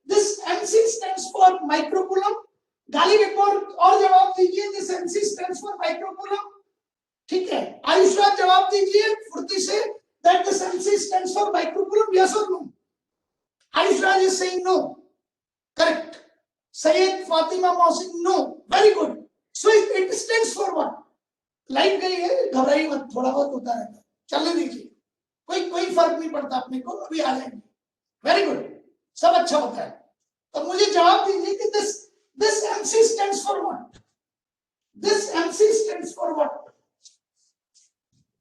this MC stands for microcoulomb. Ghalib एक बार और जवाब दीजिए, this MC stands for microcoulomb. ठीक है, आयुष राज जवाब दीजिए फुर्ती से, that this MC stands for microcoulomb, yes और no? Ayush Raj is saying no, correct. Syed Fatima Mohsin no, very good. So it stands for what? Light गई है, घबराइए मत, थोड़ा बहुत होता रहता है, चलने दीजिए, कोई फर्क नहीं पड़ता अपने को, अभी आ जाएंगे। वेरी गुड, सब अच्छा होता है। तो मुझे जवाब दीजिए कि this MC stands for what? This MC stands for what?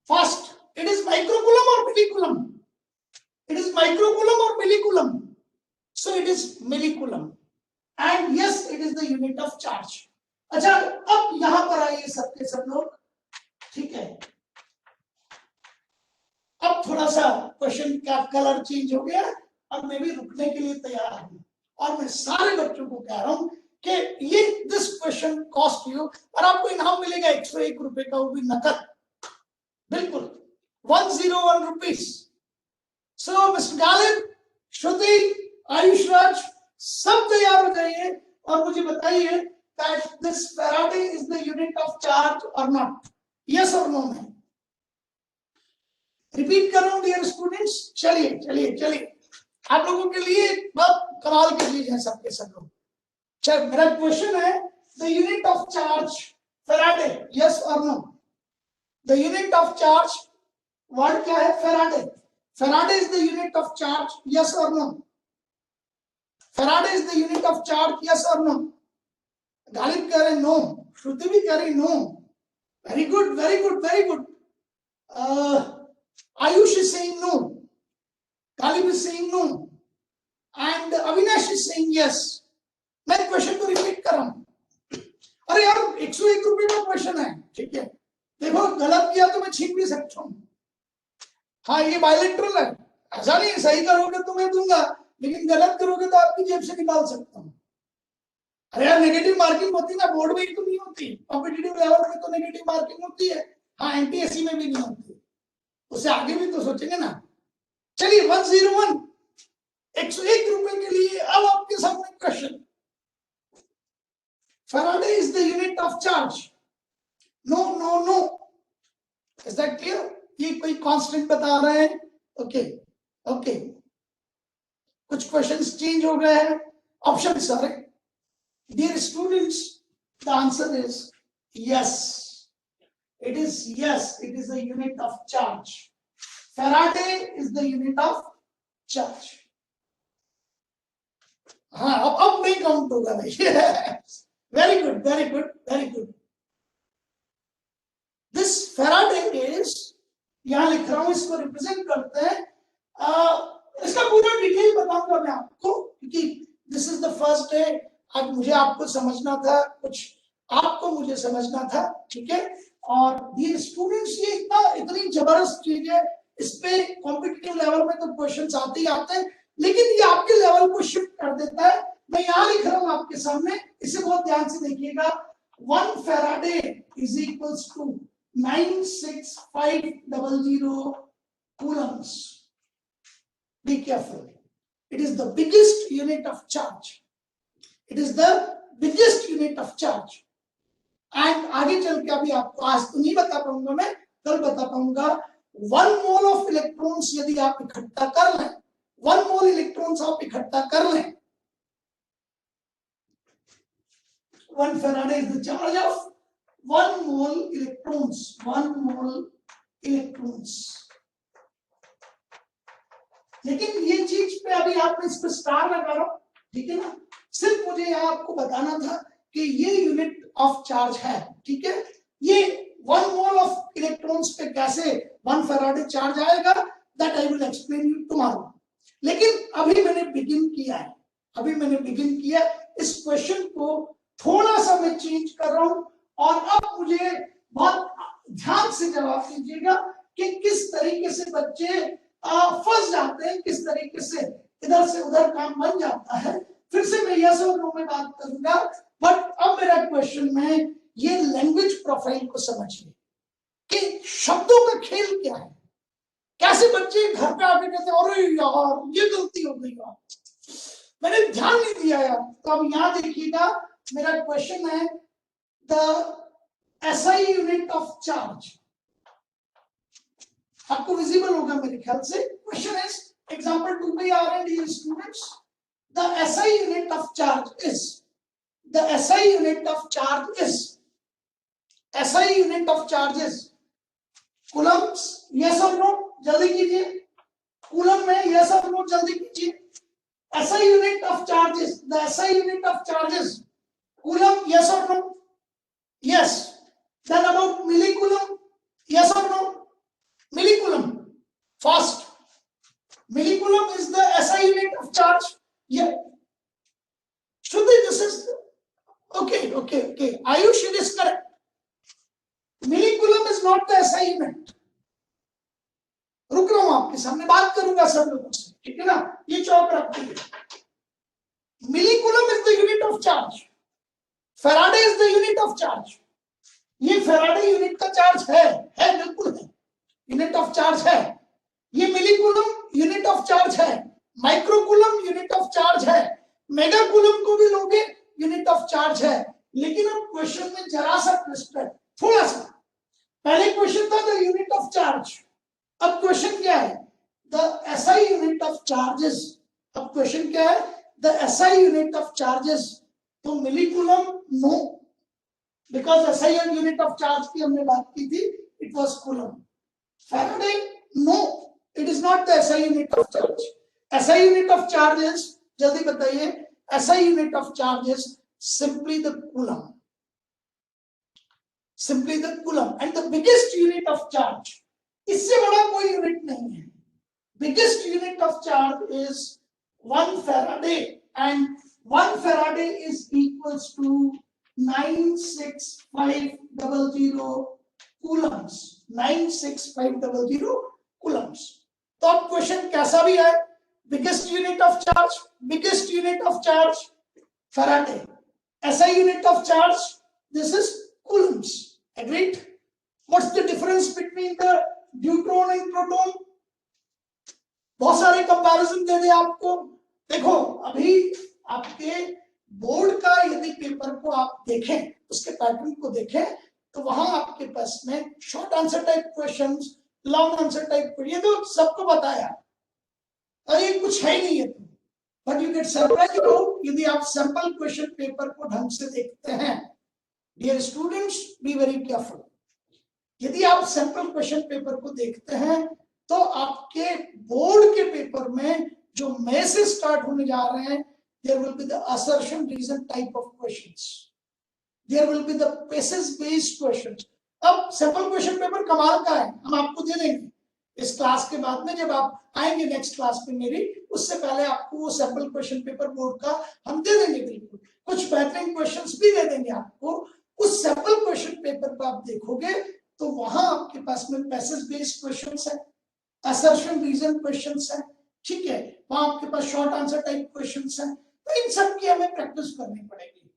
First, it is microcoulomb और मिलीकूलम? इट इज माइक्रोकूलम और millicoulomb, so it is millicoulomb, and yes, it is the unit of charge. अच्छा, अब यहां पर आइए सबके सब लोग, ठीक है। अब थोड़ा सा क्वेश्चन का कलर चेंज हो गया, अब मैं भी रुकने के लिए तैयार हूं, और मैं सारे बच्चों को कह रहा हूं कि ये दिस क्वेश्चन कॉस्ट यू, और आपको इनाम मिलेगा 101 रुपए का, वो भी नकद, बिल्कुल 101 रुपीज। सो मिस्टर गालिब, श्रुति, आयुष राज, सब तैयार हो जाइए और मुझे बताइए that this Faraday is the unit of charge or not? Yes or no में? रिपीट कर रहा हूं डियर स्टूडेंट्स, चलिए चलिए चलिए, आप लोगों के लिए बहुत कमाल की चीज है सबके सब लोग। चल, मेरा क्वेश्चन है, the unit of charge Faraday, yes और no? The unit of charge, word क्या है? Faraday. Faraday is the unit of charge, yes और no? Faraday is the unit of charge, yes और नो? गालिब कह रहे नो, श्रुति भी कह रही no, very good very good very good. Ayush is saying no, Galib is saying no, and Avinash is saying yes. मैं question को repeat कर रहा हूं। अरे यार, 101 रुपए का क्वेश्चन है, ठीक है, देखो गलत किया तो मैं छीन भी सकता हूँ। हाँ, ये बायलैटरल है, ऐसा नहीं सही करोगे तो मैं दूंगा, लेकिन गलत करोगे तो आपकी जेब से निकाल सकता हूँ। अरे यार, नेगेटिव मार्किंग होती है ना, बोर्ड में ही तो नहीं होती, कॉम्पिटिटिव लेवल में तो नेगेटिव मार्किंग होती है, हाँ, NTSC में भी नहीं होती। उसे आगे भी तो सोचेंगे ना। चलिए 101, 101 रुपए के लिए अब आपके सामने question. Faraday is the unit of charge. No no no, is that clear? ये कोई कांस्टेंट बता रहे हैं? ओके ओके, कुछ क्वेश्चंस चेंज हो गए हैं। ऑप्शन सारे। Dear students, the answer is yes, it is yes, it is a unit of charge. Faraday is the unit of charge. हाँ, अब नहीं काउंट होगा भाई। Very good very good very good. This Faraday is, यहां लिख रहा हूं, इसको रिप्रेजेंट करते हैं। इसका पूरा डिटेल बताऊंगा मैं आपको, क्योंकि this is the first day. आज मुझे आपको समझना था, कुछ आपको मुझे समझना था, ठीक है। और ये स्टूडेंट्स, ये इतनी जबरदस्त चीज है, इस पे कॉम्पिटिटिव लेवल में तो क्वेश्चंस आते ही आते हैं, लेकिन ये आपके लेवल को शिफ्ट कर देता है। मैं यहाँ लिख रहा हूँ आपके सामने, इसे बहुत ध्यान से देखिएगा। 1 Faraday is equals to 96500 coulombs. Be careful. It is the biggest unit of charge. It is the biggest unit of charge. And आगे चल के, अभी आपको आज तो नहीं बता पाऊंगा मैं, कल बता पाऊंगा। 1 मोल ऑफ इलेक्ट्रॉन्स यदि आप इकट्ठा कर लें, 1 मोल इलेक्ट्रॉन्स आप इकट्ठा कर लें, 1 Faraday is the charge of 1 mole electrons, 1 mole electrons. लेकिन ये चीज पे अभी आप इस पर स्टार लगा रहा हूं, ठीक है ना। सिर्फ मुझे यहाँ आपको बताना था कि ये यूनिट ऑफ चार्ज है, ठीक है। ये 1 मोल ऑफ इलेक्ट्रॉन्स पे कैसे 1 फैराडे चार्ज आएगा, that I will explain you tomorrow. लेकिन अभी मैंने बिगिन किया है, अभी मैंने बिगिन किया। इस क्वेश्चन को थोड़ा सा मैं चेंज कर रहा हूं, और अब मुझे बहुत ध्यान से जवाब दीजिएगा कि किस तरीके से बच्चे फंस जाते हैं, किस तरीके से इधर से उधर काम बन जाता है। फिर से मैं यस और नो में बात करूंगा, बट अब मेरा क्वेश्चन में ये लैंग्वेज प्रोफाइल को समझिए कि शब्दों का खेल क्या है। कैसे बच्चे घर पे आके कहते हैं अरे यार ये गलती हो गई यार, मैंने ध्यान नहीं दिया यार। तो अब यहां देखिएगा, मेरा क्वेश्चन है the SI unit of charge. आपको विजिबल होगा मेरे ख्याल से। क्वेश्चन इज एग्जांपल 2 पे आ रहे हैं dear students. The SI unit of charge is, the SI unit of charge is, SI unit of charge is coulombs, yes or no, जल्दी कीजिए। कूलम में yes or no, जल्दी कीजिए। SI unit of charges, the SI unit of charges, coulomb, yes or no? Yes. Then about millicoulomb, yes or no? Millicoulomb, fast. Millicoulomb is the SI unit of charge. Yeah. Shruti, this is okay. Ayush, it is correct. Millicoulomb is not the SI unit. रुक रहा हूं, आपके सामने बात करूंगा सब लोगों से, ठीक है ना। ये चौक रखिए। Millicoulomb is the unit of charge. Faraday is the unit of charge. ये फैराडे यूनिट का चार्ज है बिल्कुल है, यूनिट ऑफ चार्ज है। ये मिलीकूलम यूनिट ऑफ चार्ज है, माइक्रोकूलम यूनिट ऑफ चार्ज है, मेगाकूलम को भी लोगे यूनिट ऑफ चार्ज है। लेकिन अब क्वेश्चन में जरा सा ट्विस्ट है, थोड़ा सा। पहले क्वेश्चन था द यूनिट ऑफ चार्ज, अब क्वेश्चन क्या है, the SI unit of charges. अब क्वेश्चन क्या है, the SI unit of charges. तो millicoulomb no, because SI unit of charge की हमने बात की थी, it was coulomb. Faraday no, it is not the SI unit of charge. SI unit of charges, जल्दी बताइए। SI unit of charge is simply the coulomb, simply the coulomb, and the biggest unit of charge, इससे बड़ा कोई unit नहीं है। biggest unit of charge is 1 Faraday, and 1 Faraday is equals to 96500 coulombs, 96500 coulombs। तो अब question कैसा भी है, biggest unit of charge, biggest unit of charge Faraday, SI unit of charge, this is coulombs, agreed? What's the difference between the neutron and proton, बहुत सारे comparison दे दे आपको। देखो अभी आपके बोर्ड का यदि पेपर को आप देखें, उसके पैटर्न को देखें, तो वहां आपके पास में short answer type questions, long answer type, ये तो सबको बताया, और ये कुछ है ही नहीं है। But you get surprise about यदि आप सैंपल क्वेश्चन पेपर को ढंग से देखते हैं। Dear students, be very careful. यदि आप सैंपल क्वेश्चन पेपर को देखते हैं तो आपके बोर्ड के पेपर में जो मई से स्टार्ट होने जा रहे हैं, there will be the assertion reason type of questions, there will be the passages based questions. अब सैंपल क्वेश्चन पेपर कमाल का है, हम आपको दे देंगे इस क्लास के बाद में, जब आप आएंगे नेक्स्ट क्लास पे मेरी, उससे पहले आपको वो सैंपल क्वेश्चन पेपर बोर्ड का हम दे देंगे। बिल्कुल कुछ बेहतरीन क्वेश्चंस भी दे देंगे आपको। उस सैंपल क्वेश्चन पेपर को आप देखोगे तो वहां आपके पास में पैसेज बेस्ड क्वेश्चंस है, असर्शन रीजन क्वेश्चंस है, ठीक है, वहां आपके पास शॉर्ट आंसर टाइप क्वेश्चंस है। तो इन सब की हमें प्रैक्टिस करनी पड़ेगी।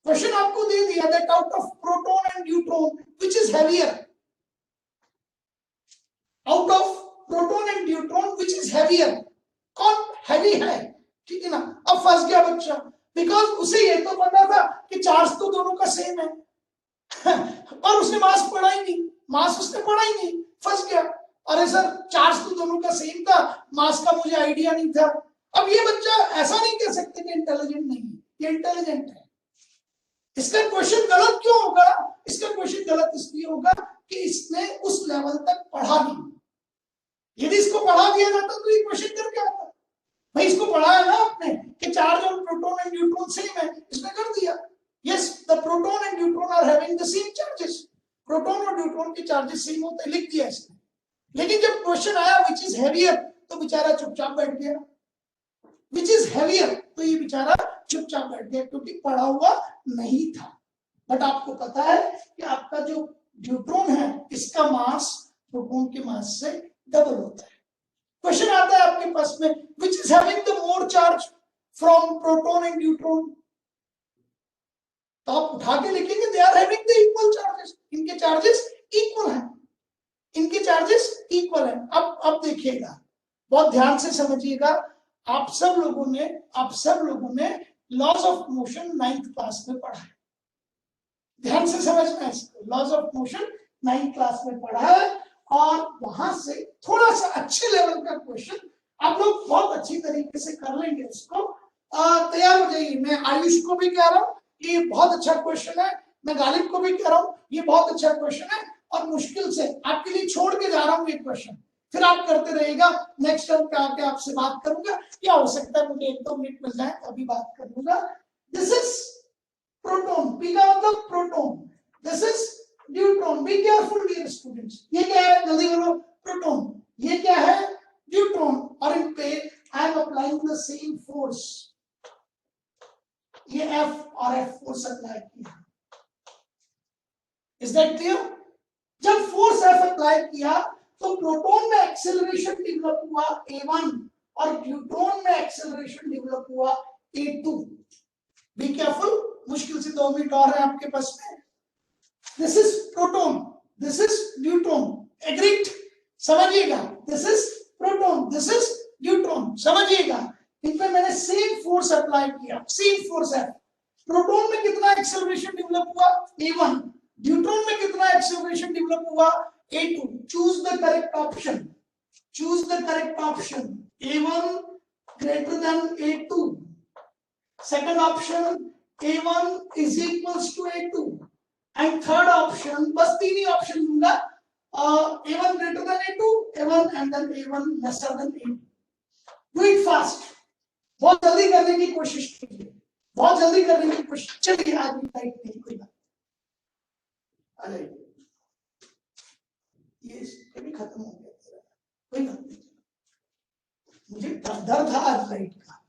क्वेश्चन आपको दे दिया that out of proton and neutron which is heavier, out of proton and neutron which is heavier, कौन हैवी है, ठीक है ना। अब फंस गया बच्चा, बिकॉज उसे ये तो पता था कि चार्ज तो दोनों का सेम है पर उसने मास पढ़ा ही नहीं, मास उसने पढ़ा ही नहीं, फंस गया। अरे सर चार्ज तो दोनों का सेम था, मास का मुझे आइडिया नहीं था। अब ये बच्चा ऐसा नहीं कह सकते कि इंटेलिजेंट नहीं है, ये इंटेलिजेंट है। इसका क्वेश्चन गलत क्यों होगा, इसका क्वेश्चन गलत इसलिए होगा कि इसने उस लेवल तक पढ़ा नहीं। यदि इसको पढ़ा दिया जाता तो ये क्वेश्चन करके आता, भाई इसको पढ़ाया ना आपने कि चार्ज और प्रोटॉन एंड न्यूट्रॉन सेम है, इसने कर दिया। Yes the proton and neutron are having the same charges, proton और न्यूट्रॉन के चार्जेस सेम होते, लिख दिया इसने। लेकिन जब क्वेश्चन आया विच इज हैवियर, तो बेचारा चुपचाप बैठ गया। विच इज हैवियर, तो ये बेचारा चुपचाप बैठ गया क्योंकि पढ़ा हुआ नहीं था। बट आपको पता है कि आपका जो न्यूट्रॉन है इसका मास प्रोटॉन के मास से डबल होता है। क्वेश्चन आता है आपके पास में which is having the more charge from proton and neutron, तो आप उठा के लिखेंगे they are having the equal charges, इनके चार्जेस इक्वल हैं, इनके चार्जेस इक्वल हैं। अब देखिएगा, बहुत ध्यान से समझिएगा। आप सब लोगों ने laws of motion 9th class में पढ़ा है, ध्यान से समझना है इसको। Laws of motion 9th class में पढ़ा है और वहां से थोड़ा सा अच्छे लेवल का क्वेश्चन आप लोग बहुत अच्छी तरीके से कर लेंगे। इसको तैयार हो जाइए। मैं आयुष को भी कह रहा हूँ ये बहुत अच्छा क्वेश्चन है, मैं गालिब को भी कह रहा हूँ ये बहुत अच्छा क्वेश्चन है, और मुश्किल से आपके लिए छोड़ के जा रहा हूँ ये क्वेश्चन, फिर आप करते रहिएगा। नेक्स्ट टाइम पे आके आपसे बात करूंगा, क्या हो सकता है मुझे 1-2 मिनट मिल जाए तो अभी बात कर लूंगा। दिस इज प्रोटॉन, पी का मतलब proton, this is neutron. Be careful dear students, ये क्या है जल्दी बोलो, प्रोटॉन, ये क्या है न्यूट्रॉन, और इन पे I am applying the same force, ये एफ और एफ फोर्स अप्लाई किया। Is that clear? जब फोर्स एफ अप्लाई किया तो प्रोटॉन में एक्सेलरेशन डेवलप हुआ a1 और न्यूट्रॉन में एक्सेलरेशन डेवलप हुआ a2। बी केयरफुल, मुश्किल से 2 मिनट और है आपके पास में। This is proton, this is neutron, agreed? समझिएगा, this is proton, this is neutron, समझिएगा। इन पे मैंने सेम फोर्स अप्लाई किया, सेम फोर्स है। प्रोटॉन में कितना एक्सेलरेशन डेवलप हुआ a1, न्यूट्रॉन में कितना एक्सेलरेशन डेवलप हुआ a2। Choose the correct option, choose the correct option, a1 greater than a2, second option a1 is equals to a2, and third option, बस 3 ही option दूंगा, a1 greater than a2, a1 and then a1 lesser than a2। do it fast, बहुत जल्दी करने की कोशिश कीजिए, बहुत जल्दी करने की कोशिश। चलिए आज भी टाइप नहीं, कोई बात, आ जाइए, ये भी खत्म हो गया, कोई बात नहीं। मुझे डर था आज लाइट का।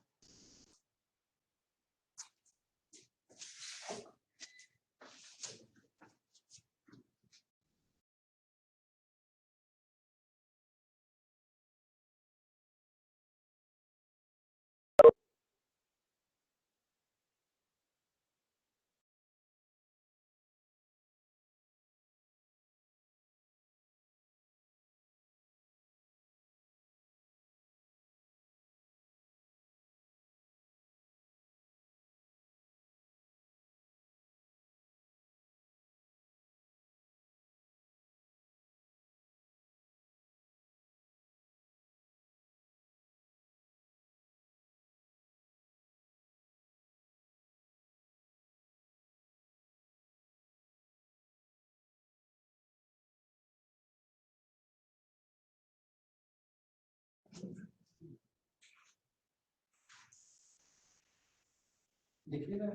देखिए ना,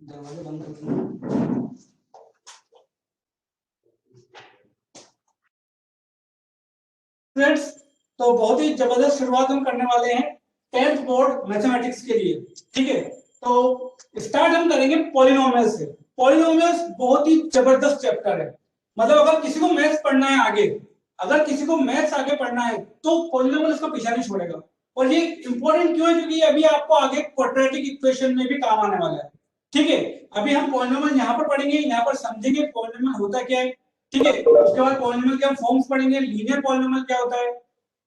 दरवाजा बंद कर दो। फ्रेंड्स, तो बहुत ही जबरदस्त शुरुआत हम करने वाले हैं 10th बोर्ड मैथमेटिक्स के लिए। ठीक है, तो स्टार्ट हम करेंगे पॉलिनोमियल से। पॉलिनोमियल्स बहुत ही जबरदस्त चैप्टर है। मतलब अगर किसी को मैथ्स पढ़ना है आगे, अगर किसी को मैथ्स आगे पढ़ना है तो पॉलिनोमियल उसका पीछा नहीं छोड़ेगा। और ये इंपॉर्टेंट क्यों है? क्योंकि अभी आपको आगे क्वाड्रेटिक इक्वेशन में भी काम आने वाला है। ठीक है, अभी हम पॉलिनोमियल यहाँ पर पढ़ेंगे, यहाँ पर समझेंगे पॉलिनोमियल होता क्या है। ठीक है, उसके बाद पॉलिनोमियल के हम फॉर्म्स पढ़ेंगे, लीनियर पॉलिनोमियल क्या होता है,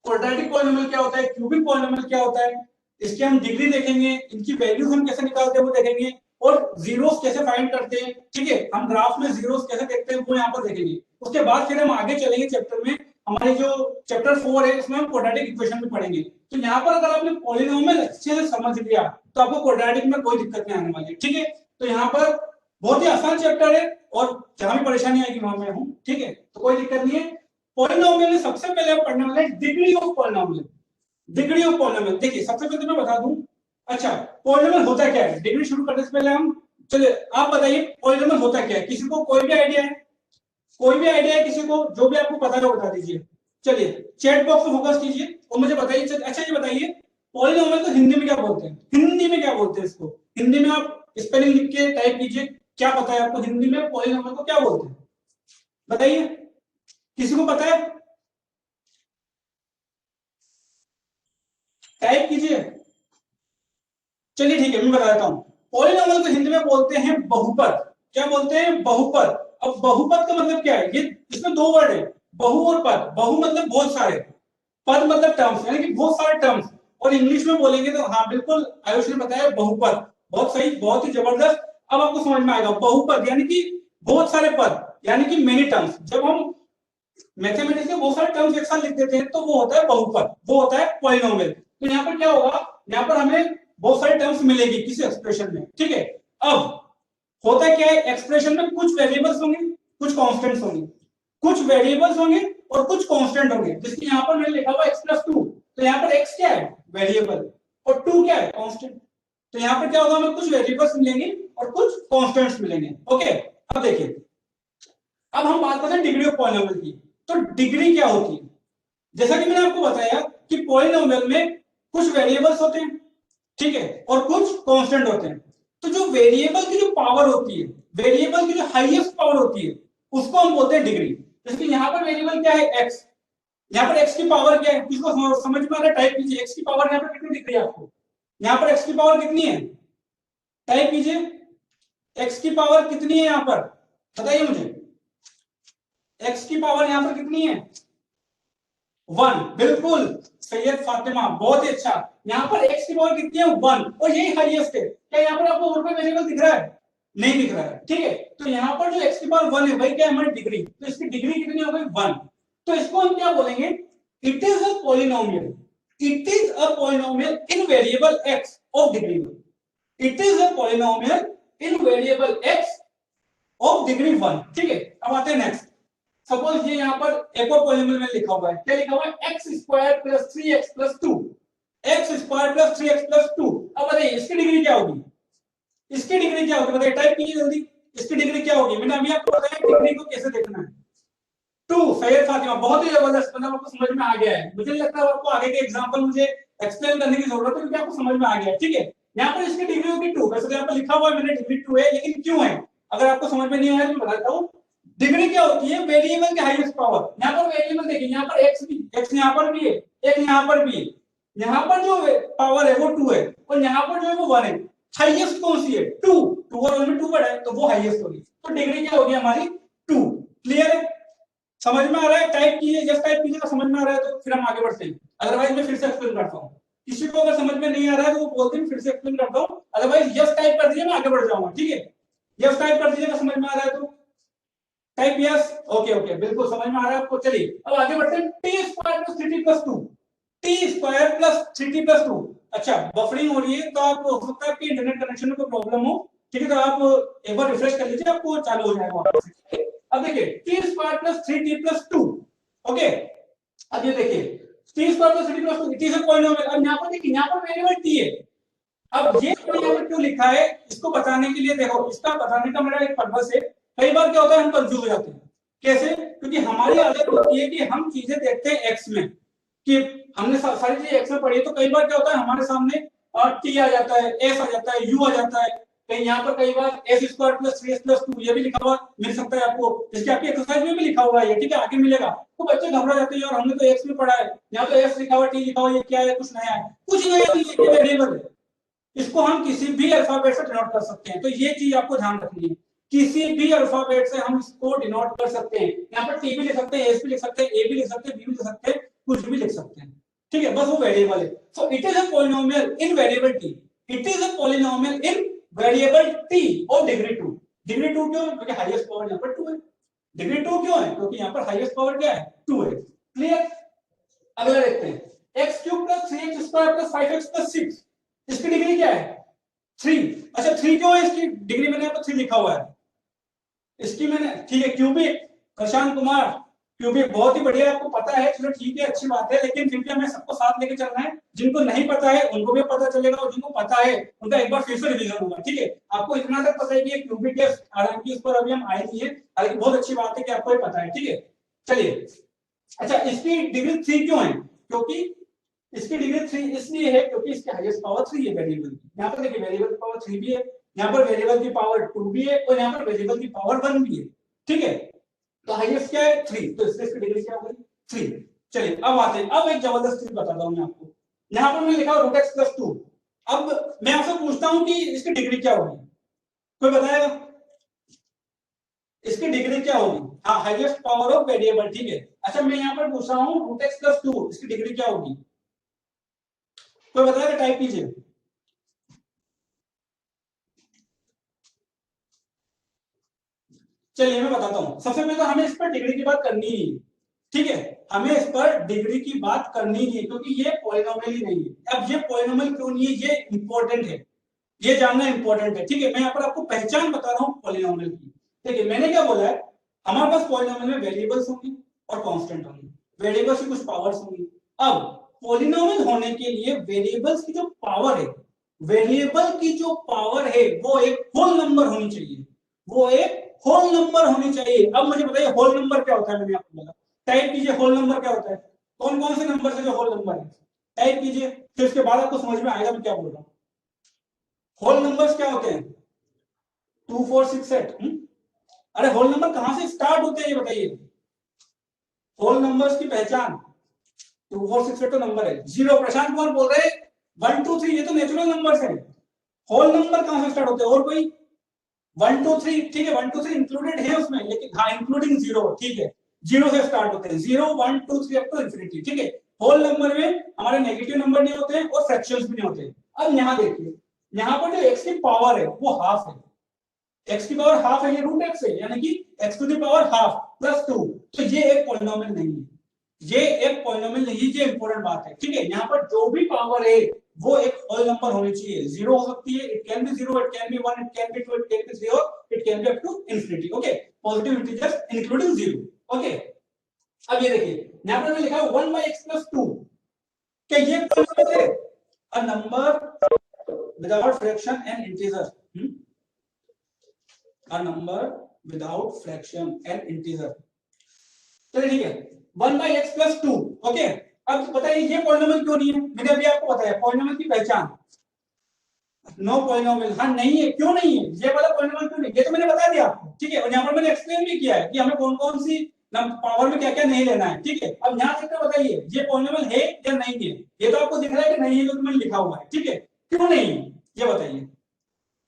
क्वाड्रेटिक पॉलिनोमियल क्या होता है, क्यूबिक पॉलिनोमियल क्या होता है, इसके हम डिग्री देखेंगे, इनकी वैल्यूज हम कैसे निकालते हैं वो देखेंगे, और जीरोस कैसे फाइंड करते हैं। ठीक है, हम ग्राफ में जीरोस कैसे देखते हैं वो यहाँ पर देखेंगे। उसके बाद फिर हम आगे चलेंगे चैप्टर में, हमारे जो चैप्टर 4 है इसमें हम क्वाड्रेटिक इक्वेशन भी पढ़ेंगे। तो यहाँ पर अगर आपने पॉलिनोमियल अच्छे से समझ लिया तो आपको क्वाड्रेटिक में कोई दिक्कत नहीं आने वाली। ठीक है, तो यहाँ पर बहुत ही आसान चैप्टर है और जहां भी परेशानी आएगी वहां मैं हूँ। ठीक है, तो कोई दिक्कत नहीं है। पॉलिनोमियल में सबसे पहले आप पढ़ने वाले degree of polynomial. Degree of polynomial देखिए, सबसे पहले मैं बता दूं, अच्छा पॉलिनोमियल होता क्या है, डिग्री शुरू करने से पहले हम, चलिए आप बताइए पॉलिनोमियल होता क्या है। किसी को कोई भी आइडिया है? कोई भी आइडिया है किसी को? जो भी आपको पता है वो बता दीजिए। चलिए चैट बॉक्स में फोकस कीजिए और मुझे बताइए। अच्छा ये बताइए, पॉलिनोमियल को हिंदी में क्या बोलते हैं? हिंदी में क्या बोलते हैं इसको? हिंदी में आप स्पेलिंग लिख के टाइप कीजिए, क्या पता है आपको हिंदी में पॉलिनोमियल को क्या बोलते हैं? बताइए, किसी को पता है? टाइप कीजिए। चलिए ठीक है, मैं बता देता हूं। पॉलिनोमियल को हिंदी में बोलते हैं बहुपद। क्या बोलते हैं? बहुपद। अब बहुपद का मतलब क्या है? ये इसमें दो वर्ड है, बहु और पद। बहु मतलब बहुत सारे, पद मतलब टर्म्स, यानी कि बहुत सारे टर्म्स। और इंग्लिश में बोलेंगे तो हाँ बिल्कुल आयुष ने बताया बहुपद, बहुत सही, बहुत ही जबरदस्त। अब आपको समझ में आएगा बहुपद यानी कि बहुत सारे पद, यानी कि मेनी टर्म्स। जब हम मैथमेटिक्स के बहुत सारे टर्म्स एक साथ लिख देते हैं तो वो होता है बहुपद, वो होता है पॉलिनोमियल। तो यहाँ पर क्या होगा, यहाँ पर हमें बहुत सारे टर्म्स मिलेगी किसी एक्सप्रेशन में। ठीक है, अब होता क्या है, एक्सप्रेशन में कुछ वेरिएबल्स होंगे, कुछ कांस्टेंट्स होंगे, कुछ वेरिएबल्स होंगे और कुछ कांस्टेंट होंगे। जैसे यहाँ पर मैंने लिखा हुआ x + 2, तो यहाँ पर x क्या है? वेरिएबल, और 2 क्या है? कांस्टेंट। तो यहाँ पर क्या होगा, हमें कुछ वेरिएबल्स मिलेंगे और कुछ कांस्टेंट्स मिलेंगे। ओके, अब देखिए, अब हम बात करते हैं डिग्री ऑफ पॉलिनोमियल की। तो डिग्री क्या होती है? जैसा कि मैंने आपको बताया कि पॉलिनोमियल में कुछ वेरिएबल्स होते हैं, ठीक है, और कुछ कांस्टेंट होते हैं। तो जो वेरिएबल की जो पावर होती है, वेरिएबल की जो हाईएस्ट पावर होती है, उसको हम बोलते हैं डिग्री। जैसे कि यहाँ पर वेरिएबल क्या है? x। यहाँ पर x की पावर क्या है? किसको समझ में आ रहा है? टाइप कीजिए, x की पावर यहाँ पर कितनी दिख रही है आपको? यहाँ पर x की पावर कितनी है? टाइप कीजिए, x की पावर कितनी है यहाँ पर? बताइए मुझे, x की पावर यहाँ पर कितनी है? 1। बिल्कुल सैयद फातिमा, बहुत ही अच्छा। यहाँ पर x की पावर कितनी है? 1, और यही हाईएस्ट है। क्या यहाँ पर आपको और कोई वेरिएबल दिख रहा है? नहीं दिख रहा है। ठीक है, तो यहाँ पर जो x की पावर 1 है भाई क्या है? हमारी डिग्री। तो इसकी डिग्री कितनी हो गई? 1। तो इसको हम क्या बोलेंगे? It is a polynomial, it is a polynomial in variable x of degree 1। It is a polynomial in variable x of degree 1। ठीक है, अब आते हैं नेक्स्ट। सपोज ये यहाँ पर एक और पॉलिनोमियल में लिखा हुआ है, क्या लिखा हुआ है? x² + 3x + 2, x² + 3x + 2। अब बताइए इसकी डिग्री क्या होगी? इसकी डिग्री क्या होगी? बताइए, टाइप कीजिए जल्दी, इसकी डिग्री क्या होगी? मैंने अभी आपको बताया डिग्री को कैसे देखना है। 2। सैयद फातिमा, बहुत ही जबरदस्त, मतलब आपको समझ में आ गया है। मुझे लगता है आपको आगे के एग्जांपल मुझे एक्सप्लेन करने की जरूरत है, क्योंकि आपको समझ में आ गया है। ठीक है, यहाँ पर इसकी डिग्री होगी 2। वैसे यहाँ पर लिखा हुआ है मैंने डिग्री 2 है, लेकिन क्यों है? अगर आपको समझ में नहीं आया तो मैं बताता हूँ। डिग्री क्या होती है? वेरिएबल की हाईएस्ट पावर। यहाँ पर वेरिएबल देखिए, यहाँ पर x यहाँ पर भी है, एक यहाँ पर भी है। यहाँ पर जो पावर है वो 2 है, और यहाँ पर जो है वो 1 है। हाईएस्ट कौन सी है? 2। 2 और 1 में 2 बड़ा है, तो वो हाईएस्ट होगी। तो डिग्री क्या होगी हमारी? 2। क्लियर है? समझ में आ रहा है? टाइप कीजिए, जस्ट टाइप कीजिए, समझ में आ रहा है तो फिर हम आगे बढ़ते हैं। अदरवाइज मैं फिर से एक्सप्लेन करता हूँ। किसी को अगर समझ में नहीं आ रहा है तो वो बोलते हैं, फिर से एक्सप्लेन करता हूँ। अदरवाइज जस्ट टाइप कर दीजिए, मैं आगे बढ़ जाऊंगा। ठीक है, जस्ट टाइप कर दीजिएगा, समझ में आ रहा है तो टाइप यस। ओके ओके, बिल्कुल समझ में आ रहा है आपको। चलिए अब आगे बढ़ते हैं। t² + 3t + 2, t² + 3t + 2। अच्छा, बफरिंग हो रही है तो आप, हो सकता है आपके इंटरनेट कनेक्शन में कोई प्रॉब्लम हो। ठीक है, तो आप एक बार रिफ्रेश कर लीजिए, आपको चालू हो जाएगा वापस से। अब देखिए t² + 3t + 2। ओके, अब ये देखिए, T square plus three plus two, it is a polynomial. अब यहाँ पर देखिए, यहाँ पर वेरिएबल टी है। अब ये यहाँ पर क्यों लिखा है, इसको बताने के लिए देखो, इसका बताने का मेरा एक पर्पस है। कई बार क्या होता है, हम कंफ्यूज हो जाते हैं। कैसे? क्योंकि हमारी आदत होती है कि हम चीजें देखते हैं एक्स में, कि हमने सारी चीजें एक्स में पढ़ी है, तो कई बार क्या होता है हमारे सामने टी आ जाता है, एस आ जाता है, यू आ जाता है। कहीं यहाँ पर कई बार S square plus three S plus two ये भी लिखा हुआ मिल सकता है आपको, जिसकी आपकी एक्सरसाइज में भी लिखा हुआ है, ठीक है, आगे मिलेगा। तो बच्चे घबरा जाते हैं, और हमने तो एक्स में पढ़ा है, यहाँ तो एस लिखा हुआ, टी लिखा हुआ, ये क्या है, कुछ नया है? कुछ नया नहीं है, वेरिएबल है। इसको हम किसी भी अल्फाबेट से डिनोट कर सकते हैं, तो ये चीज आपको ध्यान रखनी है। किसी भी अल्फाबेट से हम इसको डिनोट कर सकते हैं। यहाँ पर टी भी लिख सकते हैं, एस भी लिख सकते हैं, ए भी लिख सकते हैं, बी भी लिख सकते हैं, कुछ भी लिख सकते हैं, ठीक है, बस वो वेरिएबल है। सो it is a polynomial in variable T. It is a polynomial in variable T और डिग्री 2। डिग्री 2 क्यों? क्योंकि हाईएस्ट पावर यहाँ पर 2 है। डिग्री 2 क्यों है? क्योंकि यहाँ पर हाईएस्ट पावर क्या है? 2 है। क्लियर? अगला देखते हैं, x cube plus three x square plus five x plus six, इसकी डिग्री क्या है? 3। अच्छा 3 क्यों है? इसकी डिग्री मैंने यहाँ पर 3 लिखा हुआ है, इसकी मैंने, ठीक है, क्यूबिक, प्रशांत कुमार, क्यूबिक बहुत ही बढ़िया, आपको पता है, चलो ठीक है, अच्छी बात है, लेकिन फिर भी हमें सबको साथ लेके चलना है। जिनको नहीं पता है उनको भी पता चलेगा, और जिनको पता है उनका एक बार फिर से रिवीजन होगा, ठीक है। आपको इतना तक पता है कि ये क्यूबिक है, हालांकि इस पर अभी हम आए नहीं है, हालांकि बहुत अच्छी बात है कि आपको ये पता है, ठीक है। चलिए, अच्छा इसकी डिग्री 3 क्यों है? क्योंकि इसकी डिग्री 3 इसलिए है क्योंकि इसकी हाईएस्ट पावर 3 है वेरिएबल की। यहाँ पर देखिए, वेरिएबल की पावर 3 भी है, यहाँ पर वेरिएबल की पावर 2 भी है, और यहाँ पर वेरिएबल की पावर 1 भी है, ठीक है। तो हाईएस्ट क्या है? 3, तो इसलिए इसकी डिग्री क्या हो गई? 3। चलिए अब आते हैं, अब एक जबरदस्त चीज बताता हूं मैं आपको। यहाँ पर मैंने लिखा रूट एक्स प्लस 2। अब मैं आपसे पूछता हूं कि इसकी डिग्री क्या होगी, कोई बताएगा? इसकी डिग्री क्या होगी? हाँ, हाईएस्ट पावर ऑफ वेरिएबल, ठीक है। अच्छा मैं यहाँ पर पूछ रहा हूँ रूट एक्स प्लस 2, इसकी डिग्री क्या होगी? कोई बताएगा? टाइप कीजिए। चलिए मैं बताता हूं, सबसे पहले तो हमें इस पर डिग्री की बात करनी ही, ठीक है, हमें इस पर डिग्री की बात करनी ही है, क्योंकि ये पॉलिनोमियल ही नहीं है। अब ये पॉलिनोमियल क्यों नहीं है, ये इंपॉर्टेंट है, ये जानना इंपॉर्टेंट है, ठीक है। मैं यहाँ पर आपको पहचान बता रहा हूँ पॉलिनोमियल की। देखिए मैंने क्या बोला है, हमारे पास पॉलिनोमियल में वेरिएबल्स होंगे और कांस्टेंट होंगे, वेरिएबल्स की कुछ पावर्स होंगी। अब पॉलिनोमियल होने के लिए वेरिएबल्स की जो पावर है, वेरिएबल की जो पावर है वो एक होल नंबर होनी चाहिए, वो एक होल नंबर होनी चाहिए। अब मुझे बताइए होल नंबर क्या होता है? मैंने आपको बोला, टाइप कीजिए होल नंबर क्या होता है। कौन कौन से नंबर से जो होल नंबर है टाइप कीजिए, फिर उसके बाद आपको समझ में आएगा मैं क्या बोल रहा हूँ। होल नंबर्स क्या होते हैं? 2 4 6 8। अरे होल नंबर कहां से स्टार्ट होते हैं ये बताइए, होल नंबर्स की पहचान। 2 4 6 8 तो नंबर है। जीरो, प्रशांत कुमार बोल रहे 1 2 3 ये तो नेचुरल नंबर्स है। होल नंबर कहां से स्टार्ट होते हैं? और कोई? 1 2 3, ठीक है, 1 2 3 इंक्लूडेड है उसमें, लेकिन हाँ इंक्लूडिंग जीरो, ठीक है, जीरो से स्टार्ट होते हैं, 0 1 2 3 अप टू इंफिनिटी, ठीक है। होल नंबर में हमारे नेगेटिव नंबर नहीं होते हैं और फ्रैक्शंस भी नहीं होते हैं। अब यहाँ देखिए, यहाँ पर जो x की पावर है वो हाफ है, x की पावर हाफ है, ये रूट x है, यानी कि x to the power half plus 2, तो ये एक पॉलिनोमियल नहीं है, ये एक पॉलिनोमियल नहीं है, ये इंपॉर्टेंट बात है, ठीक है। यहाँ पर जो भी पावर है वो एक होल नंबर होनी चाहिए, जीरो हो सकती है, it can be zero, it can be 1, it can be 2, it can be 0, it can be up to infinity, okay, positive integers including zero, okay. अब ये देखिए यहाँ पर मैंने लिखा है 1 by x plus 2, क्या ये पॉलिनोमियल है? A number without fraction and integer, a number without fraction and integer, चलिए ठीक है, 1 by x plus 2, ओके। अब बताइए ये पॉलिनोमियल क्यों नहीं है? मैंने अभी आपको बताया पॉलिनोमियल की पहचान, नो पॉलिनोमियल, हाँ नहीं है, क्यों नहीं है ये वाला पॉलिनोमियल, क्यों नहीं? ये तो मैंने बता दिया आपको, ठीक है, और यहाँ पर मैंने एक्सप्लेन भी किया है कि हमें कौन कौन सी पावर में क्या क्या नहीं लेना है, ठीक है। अब यहाँ देखकर बताइए ये पॉलिनोमियल है या नहीं है? ये तो आपको दिख रहा है कि नहीं है, क्योंकि मैंने लिखा हुआ है, ठीक है। क्यों नहीं है ये बताइए,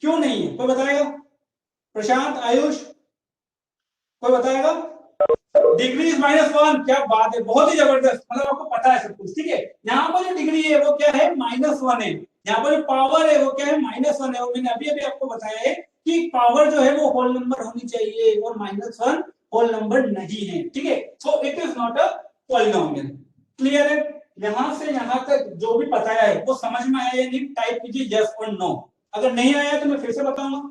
क्यों नहीं है? कोई बताएगा? प्रशांत, आयुष, कोई बताएगा? डिग्री इज -1, क्या बात है, बहुत ही जबरदस्त, मतलब आपको पता है सब कुछ, ठीक है। यहाँ पर जो डिग्री है वो क्या है? -1 है। यहाँ पर जो पावर है वो क्या है? -1 है, और मैंने अभी अभी आपको बताया है कि पावर जो है वो होल नंबर होनी चाहिए, और -1 होल नंबर नहीं है, ठीक है। सो it is not a polynomial. Clear है? यहां से यहां तक जो भी बताया है वो समझ में आया या नहीं? टाइप कीजिए यस और नो। अगर नहीं आया तो मैं फिर से बताऊंगा,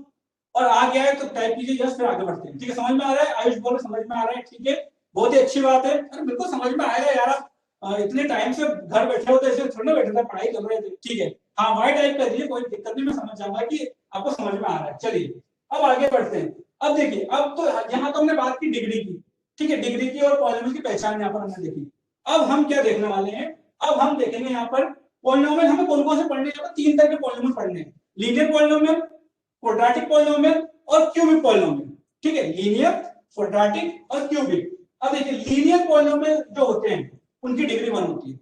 और आ गया है तो टाइप कीजिए यस, फिर आगे बढ़ते हैं, ठीक है। समझ में आ रहा है? आयुष बोल समझ में आ रहा है, ठीक है, बहुत ही अच्छी बात है। अरे बिल्कुल समझ में आएगा यार, आप इतने टाइम से घर बैठे हो तो ऐसे थोड़ा बैठे थे, पढ़ाई कर रहे थे, ठीक है। हाँ वाई टाइप कर दिए, कोई दिक्कत नहीं, मैं समझ जाऊंगा कि आपको समझ में आ रहा है। चलिए अब आगे बढ़ते हैं। अब देखिए, अब तो यहाँ तो हमने बात की डिग्री की, ठीक है, डिग्री की और पॉलिनोमियल की पहचान यहाँ पर हमने देखी। अब हम क्या देखने वाले हैं, अब हम देखेंगे यहाँ पर पॉलिनोमियल हमें कौन कौन से पढ़ने हैं। 3 तरह के पॉलिनोमियल पढ़ने हैं, लीनियर पॉलिनोमियल, क्वाड्रेटिक पॉलिनोमियल और क्यूबिक पॉलिनोमियल, ठीक है, लीनियर, क्वाड्रेटिक और क्यूबिक। अब देखिए लीनियर पॉलिनोमियल जो होते हैं उनकी डिग्री 1 होती है।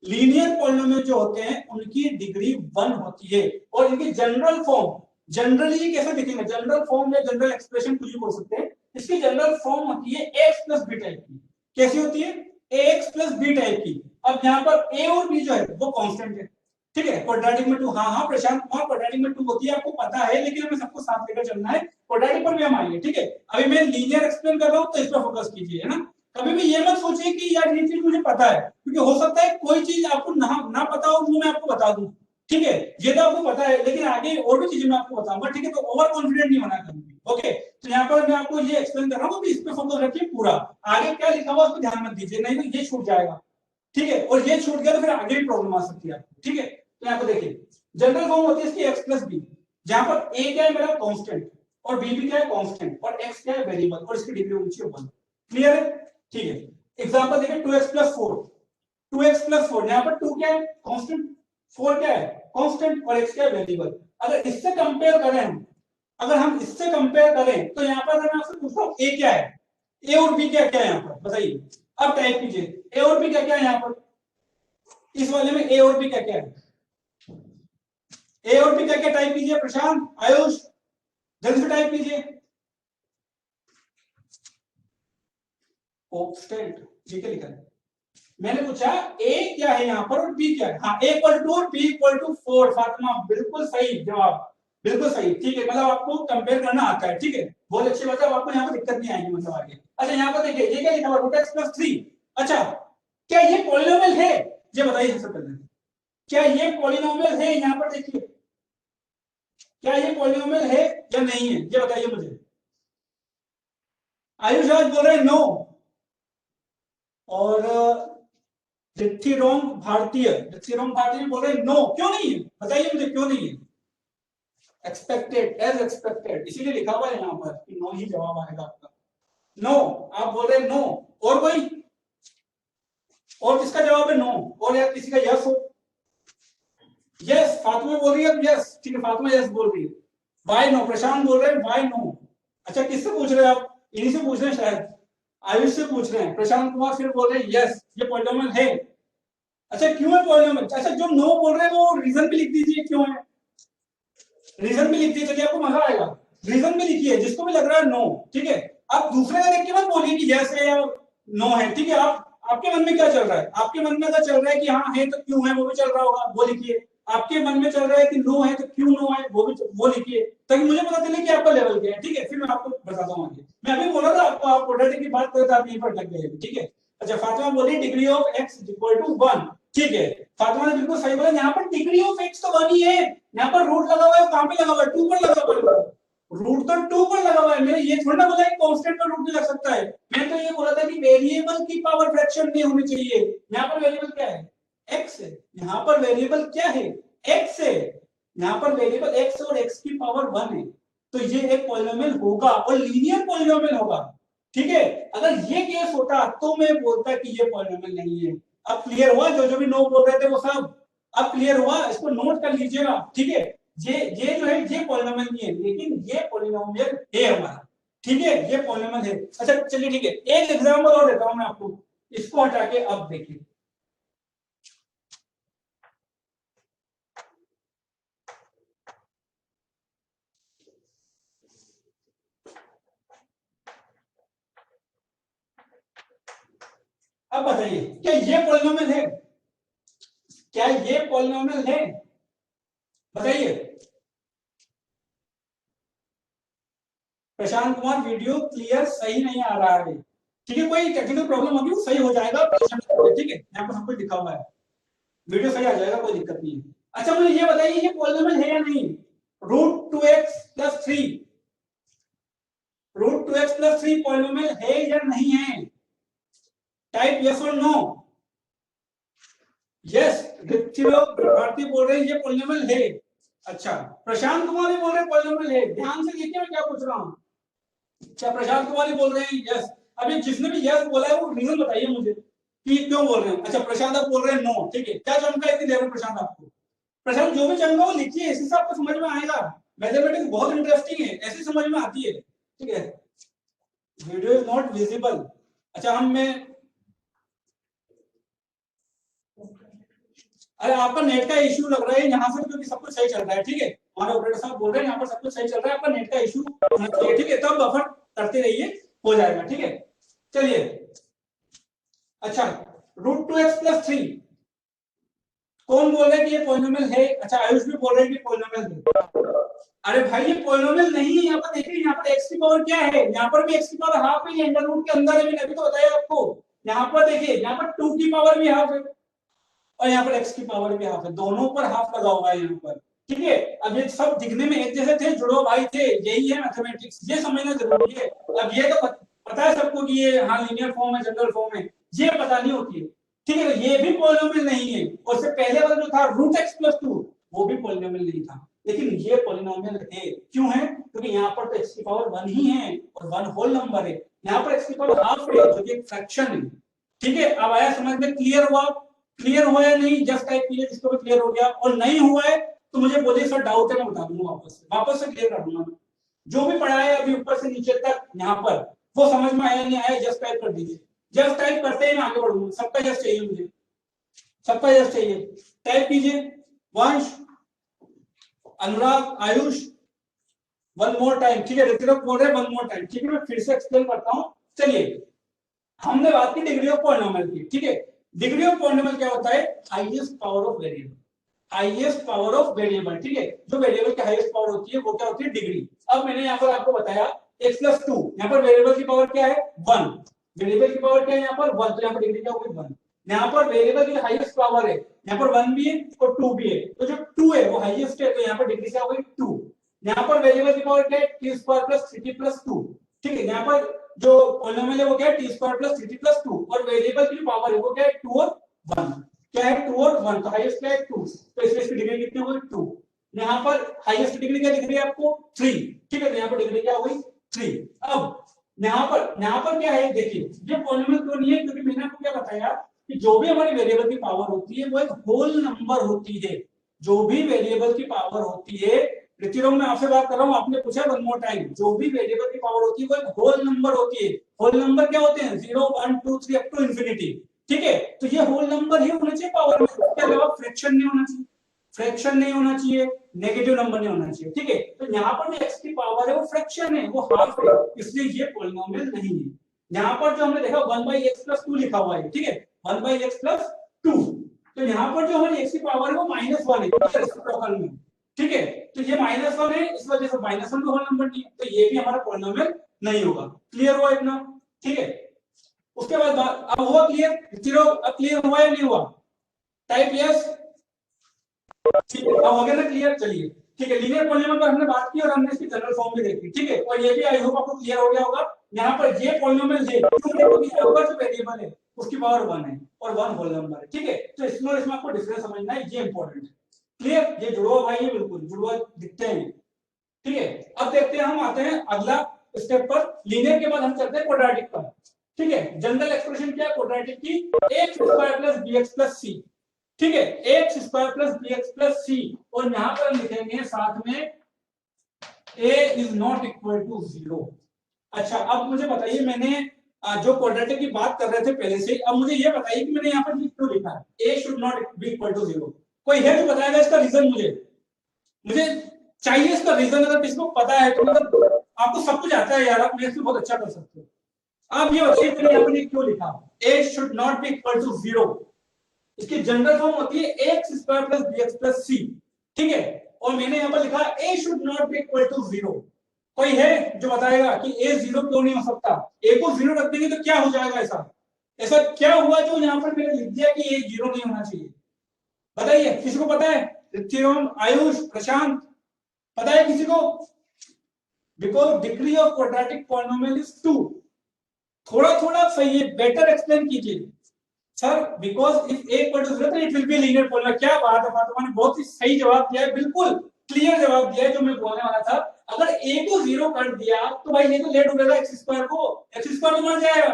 लीनियर पॉलिनोमियल जो होते हैं उनकी डिग्री 1 होती है, और इनकी जनरल फॉर्म, जनरली कैसे दिखेंगे, जनरल फॉर्म या जनरल एक्सप्रेशन कुछ भी बोल सकते हैं, इसकी जनरल फॉर्म होती है ax प्लस बी टाइप की। कैसी होती है, ax प्लस बी टाइप की। अब यहाँ पर a और b जो है वो कांस्टेंट है, ठीक है। क्वाड्रेटिक में 2, हाँ प्रशांत कुमार, क्वाड्रेटिक में 2 होती है, आपको पता है, लेकिन हमें सबको साथ लेकर चलना है, क्वाड्रेटिक पर भी हम आएंगे, ठीक है। अभी मैं लीनियर एक्सप्लेन कर रहा हूँ तो इस पर फोकस कीजिए, है ना। कभी भी ये मत सोचिए कि यार ये चीज मुझे पता है, क्योंकि हो सकता है कोई चीज आपको ना पता हो, वो मैं आपको बता दूं, ठीक है। ये तो आपको पता है, लेकिन आगे और भी चीजें मैं आपको बताऊंगा, ठीक है। तो ओवर कॉन्फिडेंट नहीं होना कभी, ओके। तो यहाँ पर मैं आपको ये एक्सप्लेन कर रहा हूँ, इस पे फोकस रखिए पूरा। आगे क्या लिखा हुआ उसको ध्यान मत दीजिए, नहीं तो ये छूट जाएगा, ठीक है। और ये छूट गया तो फिर आगे भी प्रॉब्लम आ सकती है आपको, ठीक है। तो यहाँ पर देखिए जनरल फॉर्म होती है इसकी x प्लस बी, जहां पर a क्या है मेरा कांस्टेंट, और b भी क्या है कांस्टेंट, और x क्या है वेरिएबल, और इसकी डिग्री होनी चाहिए 1। क्लियर है, ठीक है। एग्जांपल देखिए 2x प्लस 4, 2x प्लस 4, यहाँ पर 2 क्या है कांस्टेंट, 4 क्या है कांस्टेंट, और x क्या है वेरिएबल। अगर इससे कंपेयर करें हम, अगर हम इससे कंपेयर करें तो यहाँ पर मैं आपसे पूछता हूँ a क्या है, a और b क्या क्या है यहाँ पर बताइए। अब टाइप कीजिए a और b क्या क्या है यहाँ पर, इस वाले में a और b क्या क्या है, ए और बी क्या क्या टाइप कीजिए, प्रशांत, आयुष, जल्दी से टाइप कीजिए। कांस्टेंट, ठीक है लिखा है। मैंने पूछा ए क्या है यहाँ पर और बी क्या है, हाँ a इक्वल टू और b इक्वल टू 4। फातिमा बिल्कुल सही जवाब, बिल्कुल सही, ठीक है। मतलब आपको कंपेयर करना आता है, ठीक है, बहुत अच्छी बात है, आपको यहाँ पर दिक्कत नहीं आएगी मतलब आगे। अच्छा यहाँ पर देखिए ये क्या लिखा हुआ रूट एक्स प्लस 3। अच्छा क्या ये पॉलिनोमियल है, ये बताइए सबसे पहले, क्या ये पॉलिनोमियल है, यहाँ पर देखिए क्या ये पॉलिनोमियल है या नहीं है, ये बताइए मुझे। आयुष आज बोल रहे हैं नो, और भारतीय बोल रहे हैं नो। क्यों नहीं है बताइए मुझे, क्यों नहीं है, एक्सपेक्टेड, एज एक्सपेक्टेड, इसीलिए लिखा हुआ है यहाँ पर कि नो ही जवाब आएगा आपका। नो आप बोल रहे हैं नो, और कोई, और किसका जवाब है नो, और यार किसी का यस हो। यस फातिमा बोल रही है, यस ठीक है, फातिमा यस बोल रही है। वाई नो, प्रशांत बोल रहे हैं वाई नो। अच्छा किससे पूछ रहे हैं आप, इन्हीं से पूछ रहे हैं शायद, आयुष से पूछ रहे हैं। प्रशांत कुमार फिर बोल रहे हैं यस ये पॉलिनोमियल है। अच्छा क्यों है पॉलिनोमियल, अच्छा जो नो बोल रहे हैं वो रीजन भी लिख दीजिए क्यों है, रीजन भी लिख दीजिए, चलिए आपको मजा आएगा। रीजन भी लिखिए जिसको भी लग रहा है नो, ठीक है। आप दूसरे का देख के मत बोलिए कि यस है या नो है, ठीक है। आप आपके मन में क्या चल रहा है, आपके मन में अगर चल रहा है कि हाँ है तो क्यों है वो भी चल रहा होगा, वो लिखिए। आपके मन में चल रहा है कि नो है तो क्यों नो है वो लिखिए, ताकि मुझे पता चले कि आपका लेवल क्या है, ठीक है। फिर मैं आपको बताता हूँ आगे। मैं अभी बोला था आपको, आप क्वाड्रेटिक की बात करते आप यहीं पर लग गए, ठीक है। अच्छा फातिमा बोली degree of x equal to 1, ठीक है। फातिमा ने बिल्कुल सही बोला, यहाँ पर डिग्री ऑफ x तो 1 ही है, यहाँ पर रूट लगा हुआ है, कहां पे लगा हुआ है, 2 पर लगा हुआ है, रूट तो 2 पर लगा हुआ है। मैंने ये थोड़ा ना बोला कि कांस्टेंट पर रूट भी लग सकता है, मैं तो ये बोला था कि वेरिएबल की पावर फ्रैक्शन नहीं होनी चाहिए। यहाँ पर वेरिएबल क्या है, x है, यहाँ पर वेरिएबल क्या है, x है, यहाँ पर वेरिएबल x और x की पावर 1 है, तो ये एक पॉलिनोमियल होगा और लीनियर पॉलिनोमियल होगा, ठीक है। अगर ये केस होता तो मैं बोलता कि ये पॉलिनोमियल नहीं है। अब क्लियर हुआ, जो जो भी नो बोल रहे थे वो सब अब क्लियर हुआ, इसको नोट कर लीजिएगा, ठीक है। ये जो है ये पॉलिनोमियल नहीं है, लेकिन ये पॉलिनोमियल है हमारा, ठीक है, ये पॉलिनोमियल है। अच्छा चलिए ठीक है, एक एग्जांपल और देता हूं मैं आपको, इसको हटा के अब देखिए। अब बताइए क्या ये पॉलिनोमियल है, क्या ये पॉलिनोमियल है, बताइए। प्रशांत कुमार वीडियो क्लियर सही नहीं आ रहा है, ठीक है, कोई टेक्निकल प्रॉब्लम होगी वो सही हो जाएगा, ठीक है। यहाँ पर सब कुछ लिखा हुआ है, वीडियो सही आ जाएगा, कोई दिक्कत नहीं है। अच्छा मुझे ये बताइए ये पॉलिनोमियल है या नहीं, root 2x plus 3, root 2x plus 3 polynomial है या नहीं है, टाइप यस और नो। यस, भारती बोल रहे हैं ये पॉलिनोमियल है। अच्छा, प्रशांत कुमार बोल रहे हैं पॉलिनोमियल है। ध्यान से देखिए मैं क्या पूछ रहा हूँ। अच्छा, प्रशांत कुमार बोल रहे हैं यस। अभी जिसने भी यस बोला है वो रीजन बताइए मुझे कि क्यों बोल रहे हैं। अच्छा, प्रशांत आप बोल रहे हैं नो, ठीक है। क्या चमका इतनी देर में प्रशांत आपको? प्रशांत जो भी चमका वो लिखिए, इसी से आपको समझ में आएगा। मैथमेटिक्स बहुत इंटरेस्टिंग है, ऐसी समझ में आती है, ठीक है। Video is not visible. अच्छा, अरे आपका नेट का इश्यू लग रहा है यहाँ से, क्योंकि सब कुछ सही चल रहा है, ठीक है। हमारे ऑपरेटर साहब बोल रहे हैं यहाँ पर सब कुछ सही चल रहा है, आपका नेट का इश्यू होना चाहिए, ठीक है। तब बफर करते रहिए, हो जाएगा, ठीक है। चलिए, अच्छा, √2x+3 कौन बोल रहा है कि ये पॉलिनोमियल है? अच्छा, आयुष भी बोल रहे हैं कि पॉलिनोमियल है। अरे भाई ये पॉलिनोमियल नहीं है। यहाँ पर देखिए, यहाँ पर x की पावर क्या है? यहाँ पर भी x की पावर हाफ है, अंडर रूट के अंदर है, मैंने अभी तो बताया आपको। यहाँ पर देखिए, यहाँ पर 2 की पावर भी हाफ है और यहाँ पर x की पावर भी हाफ है, दोनों पर हाफ लगा हुआ है यहाँ पर, ठीक है। अब ये सब दिखने में एक जैसे थे, जुड़ो भाई थे, यही है मैथमेटिक्स, ये समझना जरूरी है। अब ये तो पता है सबको कि ये हाँ लीनियर फॉर्म है, जनरल फॉर्म है, ये पता नहीं होती है, ठीक है। तो ये भी पॉलिनोमियल नहीं है, और उससे पहले वाला जो था √x+2 वो भी पॉलिनोमियल नहीं था, लेकिन ये पॉलिनोमियल है। क्यों है? क्योंकि यहाँ पर तो x की पावर 1 ही है और 1 होल नंबर है, यहाँ पर x की पावर हाफ है जो कि एक फ्रैक्शन है, ठीक है। अब आया समझ में? क्लियर हुआ? क्लियर हुआ या नहीं? जस्ट टाइप कीजिए जिसको भी क्लियर हो गया, और नहीं हुआ है तो मुझे बोलिए सर डाउट है, मैं बता दूंगा, वापस से क्लियर कर दूंगा। जो भी पढ़ा है अभी ऊपर से नीचे तक यहाँ पर, वो समझ में आया नहीं आया, जस्ट टाइप कर दीजिए। जस्ट टाइप करते ही मैं आगे बढ़ूंगा। सबका जस्ट चाहिए मुझे, सबका जस्ट चाहिए, टाइप कीजिए। वंश, अनुराग, आयुष, वन मोर टाइम, ठीक है। ऋतिक बोल रहे हैं वन मोर टाइम, ठीक है। मैं फिर से एक्सप्लेन करता हूँ। चलिए, हमने बात की डिग्री ऑफ पॉलिनोमियल की, ठीक है। डिग्री ऑफ पॉलिनोमियल क्या होता है? Highest power of variable, highest power of variable, ठीक है। जो वेरिएबल की हाईएस्ट पावर होती है वो क्या होती है? डिग्री। अब मैंने यहाँ पर आपको बताया x+2, यहाँ पर वेरिएबल की पावर क्या है? 1। वेरिएबल की पावर क्या है यहाँ पर? 1, तो यहाँ पर डिग्री क्या होगी? 1। यहाँ पर वेरिएबल की हाईएस्ट पावर है, यहाँ पर 1 भी है और 2 भी है, तो जो 2 है वो हाईएस्ट है, तो यहाँ पर डिग्री क्या होगी? 2। यहाँ पर वेरिएबल की पावर क्या है? t² + 3t+2, ठीक है। यहाँ पर जो पॉलिनोमियल है वो क्या है? t² + 3t+2, और वेरिएबल की पावर है वो क्या है? 2 और 1। क्या है? 2 और 1, तो हाईएस्ट क्या है? 2, तो इसलिए इसकी डिग्री कितनी होगी? 2। यहाँ पर हाईएस्ट डिग्री क्या दिख रही है आपको? 3, ठीक है। तो यहाँ पर डिग्री क्या होगी? 3। अब यहाँ पर क्या है? देखिए, ये पॉलिनोमियल क्यों नहीं है? क्योंकि मैंने आपको क्या बताया कि जो भी हमारी वेरिएबल की पावर होती है वो एक होल नंबर होती है। जो भी वेरिएबल की पावर होती है, ऋतिरों में आपसे बात कर रहा हूँ, आपने पूछा वन मोर टाइम, जो भी वेरिएबल की पावर होती है वो एक होल नंबर होती है। होल नंबर क्या होते हैं? 0, 1, 2, 3 अप टू इंफिनिटी, ठीक है। तो ये होल नंबर ही होना चाहिए पावर में, इसके अलावा फ्रैक्शन नहीं होना चाहिए, फ्रैक्शन नहीं होना चाहिए, नेगेटिव नंबर नहीं होना चाहिए, ठीक है। तो यहाँ पर जो x की पावर है वो फ्रैक्शन है, वो हाफ है, इसलिए ये पॉलिनोमियल नहीं है। यहाँ पर जो हमने देखा 1/x+2 लिखा हुआ है, ठीक है, 1/x+2, तो यहाँ पर जो हमारी x की पावर है वो -1 है, ठीक है। तो ये -1 है, इस वजह से -1 का होल नंबर नहीं है, तो ये भी हमारा पॉलिनोमियल नहीं होगा। क्लियर हुआ इतना? ठीक है। उसके बाद अब हुआ क्लियर? जीरो अब क्लियर हुआ या नहीं हुआ? Type yes. ठीक है, अब हो गया ना क्लियर? चलिए, ठीक है। लीनियर पॉलिनोमियल पर हमने बात की और हमने इसकी जनरल फॉर्म भी देखी, ठीक है। और ये भी आई होप आपको क्लियर हो गया होगा। यहाँ पर ये पॉलिनोमियल है क्योंकि ऊपर जो वेरिएबल है उसकी पावर 1 है और 1 होल नंबर है, ठीक है। तो इसमें और इसमें आपको डिफरेंस समझना है, ये इंपॉर्टेंट है। क्लियर? ये जुड़वा भाई है, बिल्कुल जुड़वा दिखते हैं, ठीक है। अब देखते हैं, हम आते हैं अगला स्टेप पर। लीनियर के बाद हम चलते हैं क्वाड्रेटिक पर, ठीक है। जनरल एक्सप्रेशन क्या है क्वाड्रेटिक की? x² + bx + c, ठीक है, x² + bx + c, और यहां पर हम लिखेंगे साथ में a is not equal to 0। अच्छा, अब मुझे बताइए, मैंने जो क्वाड्रेटिक की बात कर रहे थे पहले से, अब मुझे ये बताइए कि मैंने यहाँ पर क्यों लिखा है a should not be equal to 0? कोई है जो बताएगा इसका रीजन? मुझे चाहिए इसका रीजन। अगर किसी को पता है तो मतलब आपको सब कुछ आता है यार, आप मैथ्स में बहुत अच्छा कर सकते हो। आप ये बताइए मैंने यहाँ पर क्यों लिखा a should not be equal to 0? इसकी जनरल फॉर्म होती है x² + bx + c, ठीक है। और मैंने यहाँ पर लिखा a should not be equal to 0। कोई है जो बताएगा कि a 0 क्यों नहीं हो सकता? a को 0 रख देंगे तो क्या हो जाएगा? ऐसा क्या हुआ जो यहाँ पर मैंने लिख दिया कि a 0 नहीं होना चाहिए? बताइए, किसी को पता है? ऋतिरोम, आयुष, प्रशांत, पता है किसी को? Because degree of quadratic polynomial is 2। थोड़ा थोड़ा सही है, बेटर एक्सप्लेन कीजिए। Sir because if a equal to 0 तो it will be linear polynomial. क्या बात है फातिमा ने बहुत ही सही जवाब दिया है, बिल्कुल क्लियर जवाब दिया है जो मैं बोलने वाला था। अगर a को 0 कर दिया तो भाई ये तो ले डूबेगा x स्क्वायर को, x स्क्वायर तो मर जाएगा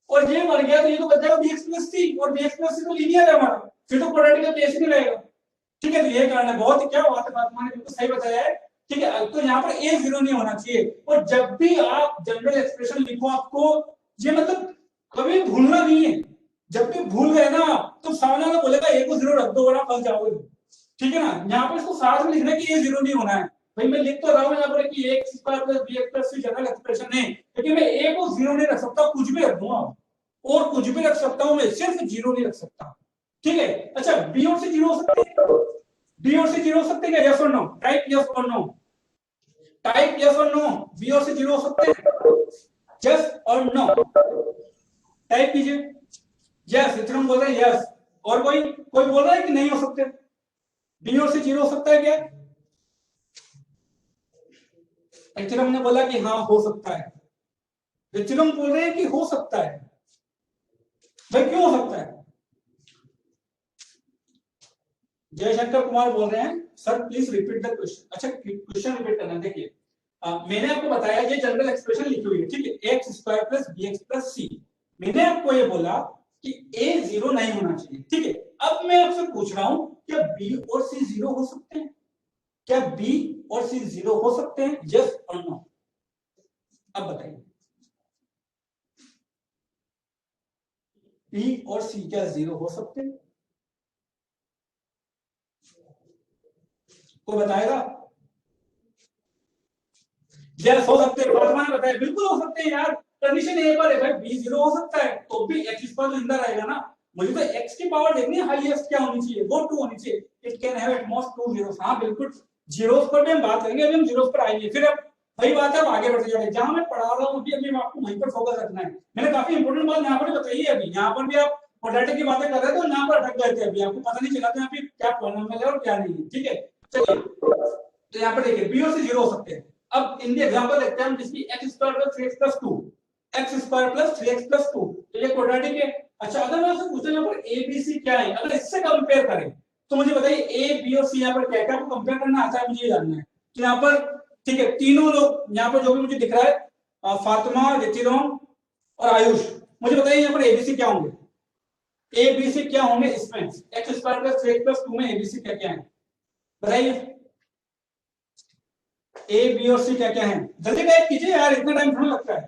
और ये मर गया तो ये तो बच जाएगा bx प्लस c, और bx प्लस c तो लीनियर है हमारा, फिर तो क्वाड्रेटिक का केस ही नहीं रहेगा। ठीक है, तो ये कारण है। बहुत ही क्या बात है फातिमा ने बिल्कुल सही बताया है। ठीक है, तो यहाँ पर a 0 नहीं होना चाहिए। और जब भी आप जनरल एक्सप्रेशन लिखो आपको ये मतलब कभी भूलना नहीं है। जब भी भूल गए ना तो सामने वाला बोलेगा a को 0 रख दो और आप फंस जाओगे। ठीक है ना, यहाँ पर इसको साथ में लिखना है कि a 0 नहीं होना है। भाई मैं लिख तो रहा हूँ यहाँ पर कि x square plus bx plus c general expression है, लेकिन मैं a को 0 नहीं रख सकता, कुछ भी रख दूंगा और कुछ भी रख सकता हूँ, मैं सिर्फ 0 नहीं रख सकता। ठीक है, अच्छा b और c 0 हो सकते हैं, b और c 0 हो सकते हैं क्या? यस और नो, टाइप यस और नो, टाइप यस और नो, b और c 0 हो सकते हैं, यस और नो टाइप कीजिए। यस, इतना बोल रहे हैं यस, और कोई बोल रहा है कि नहीं हो सकते? बी और सी 0 हो सकता है क्या? एक्चुअली हमने बोला कि हाँ हो सकता है, एक्चुअली हम बोल रहे हैं कि हो सकता है। भाई क्यों हो सकता है? जयशंकर कुमार बोल रहे हैं sir please repeat the question. अच्छा क्वेश्चन रिपीट करना। देखिए मैंने आपको बताया ये जनरल एक्सप्रेशन लिखी हुई है, ठीक है, X square plus B X plus C. मैंने आपको ये बोला कि a 0 नहीं होना चाहिए। ठीक है, अब मैं आपसे पूछ रहा हूं क्या b और c 0 हो सकते हैं? क्या b और c 0 हो सकते हैं? यस और नो, अब बताइए b और c क्या 0 हो सकते हैं? कोई बताएगा? यस हो सकते हैं, फातिमा ने बताया बिल्कुल हो सकते हैं यार। कंडीशन एक बार है भाई, b 0 हो सकता है तो भी x स्क्वायर तो जिंदा रहेगा ना। मुझे तो x की पावर देखनी है, हाईएस्ट क्या होनी चाहिए, वो 2 होनी चाहिए। It can have at most 2 zeros. हां बिल्कुल, जीरोस पर भी हम बात करेंगे, अभी हम जीरोस पर आएंगे। फिर अब वही बात है, अब आगे बढ़ते जाएंगे। जहां मैं पढ़ा रहा हूं अभी आपको वहीं पर फोकस रखना है। मैंने काफी इंपॉर्टेंट बात यहां पर बताई है। अभी यहां पर भी आप क्वाड्रेटिक की बातें कर रहे थे तो यहां पर अटक गए थे, अभी आपको पता नहीं चला था यहाँ पे क्या पॉलिनोमियल है और क्या नहीं है। ठीक है, चलिए तो यहाँ पर देखिए b और c 0 हो सकते हैं। अब इन दी एग्जांपल देखते हैं हम, जिसकी x square plus 3x plus 2, x square plus 3x plus 2, तो ये क्वाड्रेटिक है। अच्छा अगर मैं आपसे पूछूं यहाँ पर a b c क्या है, अगर इससे कंपेयर करें तो मुझे बताइए a b और c यहाँ पर क्या क्या आपको कंपेयर करना आता है, मुझे ये जानना है। तो यहाँ पर ठीक है, तीनों लोग यहाँ पर जो भी मुझे दिख रहा है, फातिमा, रितिरोम और आयुष, मुझे बताइए यहाँ पर a b c क्या होंगे? a b c क्या होंगे इसमें? x square plus 3x plus 2 में a b c क्या क्या है बताइए? ए बी और सी क्या क्या है? जल्दी टाइप कीजिए यार, इतना टाइम थोड़ा लगता है।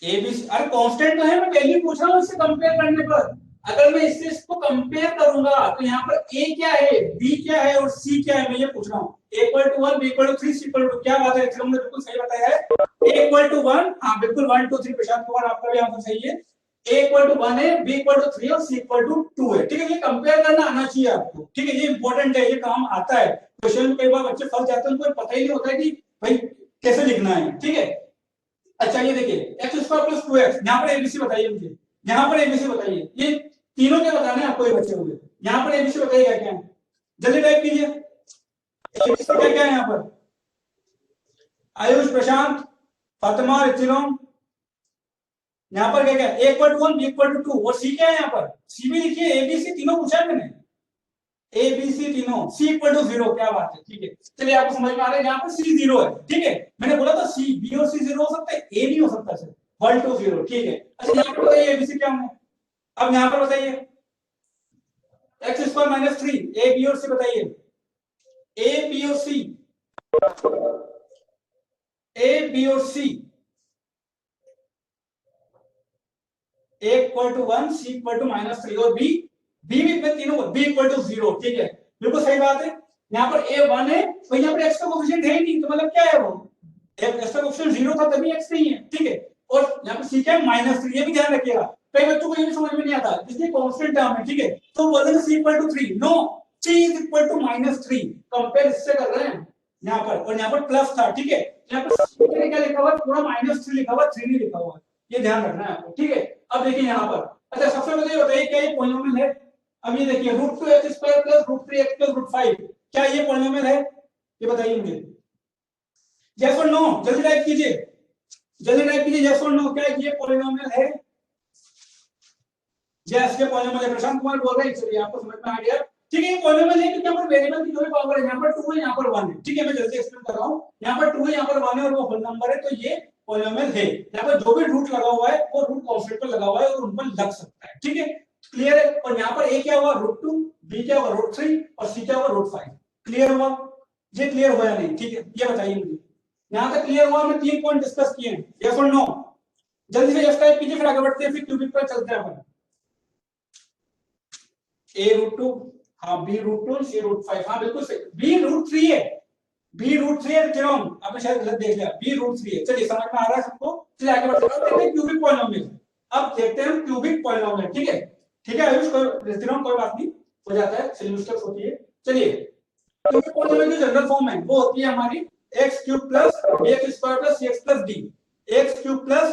ए बी सी, अरे कांस्टेंट तो है, मैं वैल्यू पूछ रहा हूं इससे कंपेयर करने पर। अगर मैं इससे इसको कंपेयर करूंगा तो यहाँ पर ए क्या है, बी क्या है और सी क्या है, मैं ये पूछ रहा हूँ। a equal to 1, b equal to 3, c equal to, क्या बात है, हमने बिल्कुल सही बताया है। a इक्वल टू 1, हाँ बिल्कुल 1 2 3, प्रशांत कुमार आपका भी आंसर सही है। a इक्वल टू 1 है, b इक्वल टू 3 और c इक्वल टू 2 है। ठीक है, ये कंपेयर करना आना चाहिए आपको। ठीक है, ये इंपॉर्टेंट है, ये काम आता है। क्वेश्चन में कई बार बच्चे फंस जाते हैं, उनको पता ही नहीं होता है कि भाई कैसे लिखना है। ठीक है, अच्छा ये देखिए x स्क्वायर प्लस 2x, यहाँ पर एबीसी बताइए मुझे, यहाँ पर एबीसी बताइए, ये तीनों के बताने हैं आपको, ये बच्चे होंगे। यहाँ पर एबीसी बताइए क्या क्या है, जल्दी टाइप कीजिए। एबीसी क्या क्या है यहाँ पर? आयुष, प्रशांत, फातिमा, रितिलोम, यहाँ पर क्या क्या है? a equal to 1, b equal to 2 और c क्या है यहाँ पर? c भी लिखिए, एबीसी तीनों पूछा है मैंने, ए बी सी तीनों, c इक्वल टू 0, क्या बात है। ठीक है, चलिए आपको समझ में आ रहा है, यहाँ पर c 0 है। ठीक है, मैंने बोला था c, b और c 0 हो सकता है, a नहीं हो सकता सर, 1 2 0। ठीक है, अच्छा यहाँ पर बताइए एबीसी क्या होंगे? अब यहाँ पर बताइए x square minus 3, a b और c बताइए, a b और c, a b और c, a equal to 1, c equal to minus 3 और b भी में तीनों b इक्वल टू 0। ठीक है, बिल्कुल सही बात है। यहाँ पर a 1 है तो यहाँ पर x का कोएफिशिएंट है ही नहीं, तो मतलब क्या है, वो x का कोएफिशिएंट 0 था तभी x नहीं है। ठीक है, और यहाँ पर c क्या है, -3, ये भी ध्यान रखिएगा। कई बच्चों को ये भी समझ में नहीं आता, इसलिए कांस्टेंट टर्म है। ठीक है, तो बोलेंगे c equal to 3, no, c is equal to -3, compare इससे कर रहे हैं यहाँ पर, और यहाँ पर प्लस था। ठीक है, यहाँ पर c क्या लिखा हुआ है, पूरा -3 लिखा हुआ है, 3 नहीं लिखा हुआ है, ये ध्यान रखना है आपको। ठीक है, अब देखिए यहाँ पर, अच्छा सबसे पहले ये बताइए क्या ये पॉलिनोमियल है? अब ये देखिए √2x square plus √3x plus √5, क्या ये पॉलिनोमियल है? ये बताइए मुझे, यस और नो, जल्दी टाइप कीजिए, जल्दी टाइप कीजिए, यस और नो, क्या ये पॉलिनोमियल है? यस ये पॉलिनोमियल है, प्रशांत कुमार बोल रहे हैं, चलिए आपको समझ में आ गया। ठीक है, ये पॉलिनोमियल है क्योंकि यहाँ पर वेरिएबल की जो भी पावर है, यहाँ पर 2 है, यहाँ पर 1 है। ठीक है, मैं जल्दी एक्सप्लेन कर रहा हूँ। यहाँ पर 2 है, यहाँ पर 1 है और वो होल नंबर है, तो ये पॉलिनोमियल है। यहाँ पर जो भी रूट लगा हुआ है वो रूट कांस्टेंट पर लगा हुआ है और उन पर लग सकता है। ठीक है, क्लियर है। और यहाँ पर a क्या हुआ √2, b क्या हुआ √3 और c क्या हुआ √5। क्लियर हुआ? ये क्लियर हुआ या नहीं? ठीक है, ये बताइए मुझे। यहाँ तक क्लियर हुआ? हमने 3 पॉइंट डिस्कस किए हैं, यस और नो? जल्दी से यस टाइप कीजिए, फिर आगे बढ़ते हैं, फिर क्यूबिक पर चलते हैं अपन। a√2, हाँ b√2, c√5, हाँ बिल्कुल सही। b√3 है, b√3 है त्रिकोण, आपने शायद गलत देख लिया, b√3 है। चलिए समझ में आ रहा है सबको? चलिए आगे बढ़ते हैं, देखते हैं क्यूबिक पॉलिनोमियल। अब देखते हैं क्यूबिक पॉलिनोमियल। ठीक है, ठीक है आयुष, त्रिकोण कोई बात नहीं, हो जाता है, सिलिंडर होती है। चलिए क्यूबिक पॉलिनोमियल की जनरल फॉर्म है वो होती है हमारी x³ + bx² + cx + d, x³ +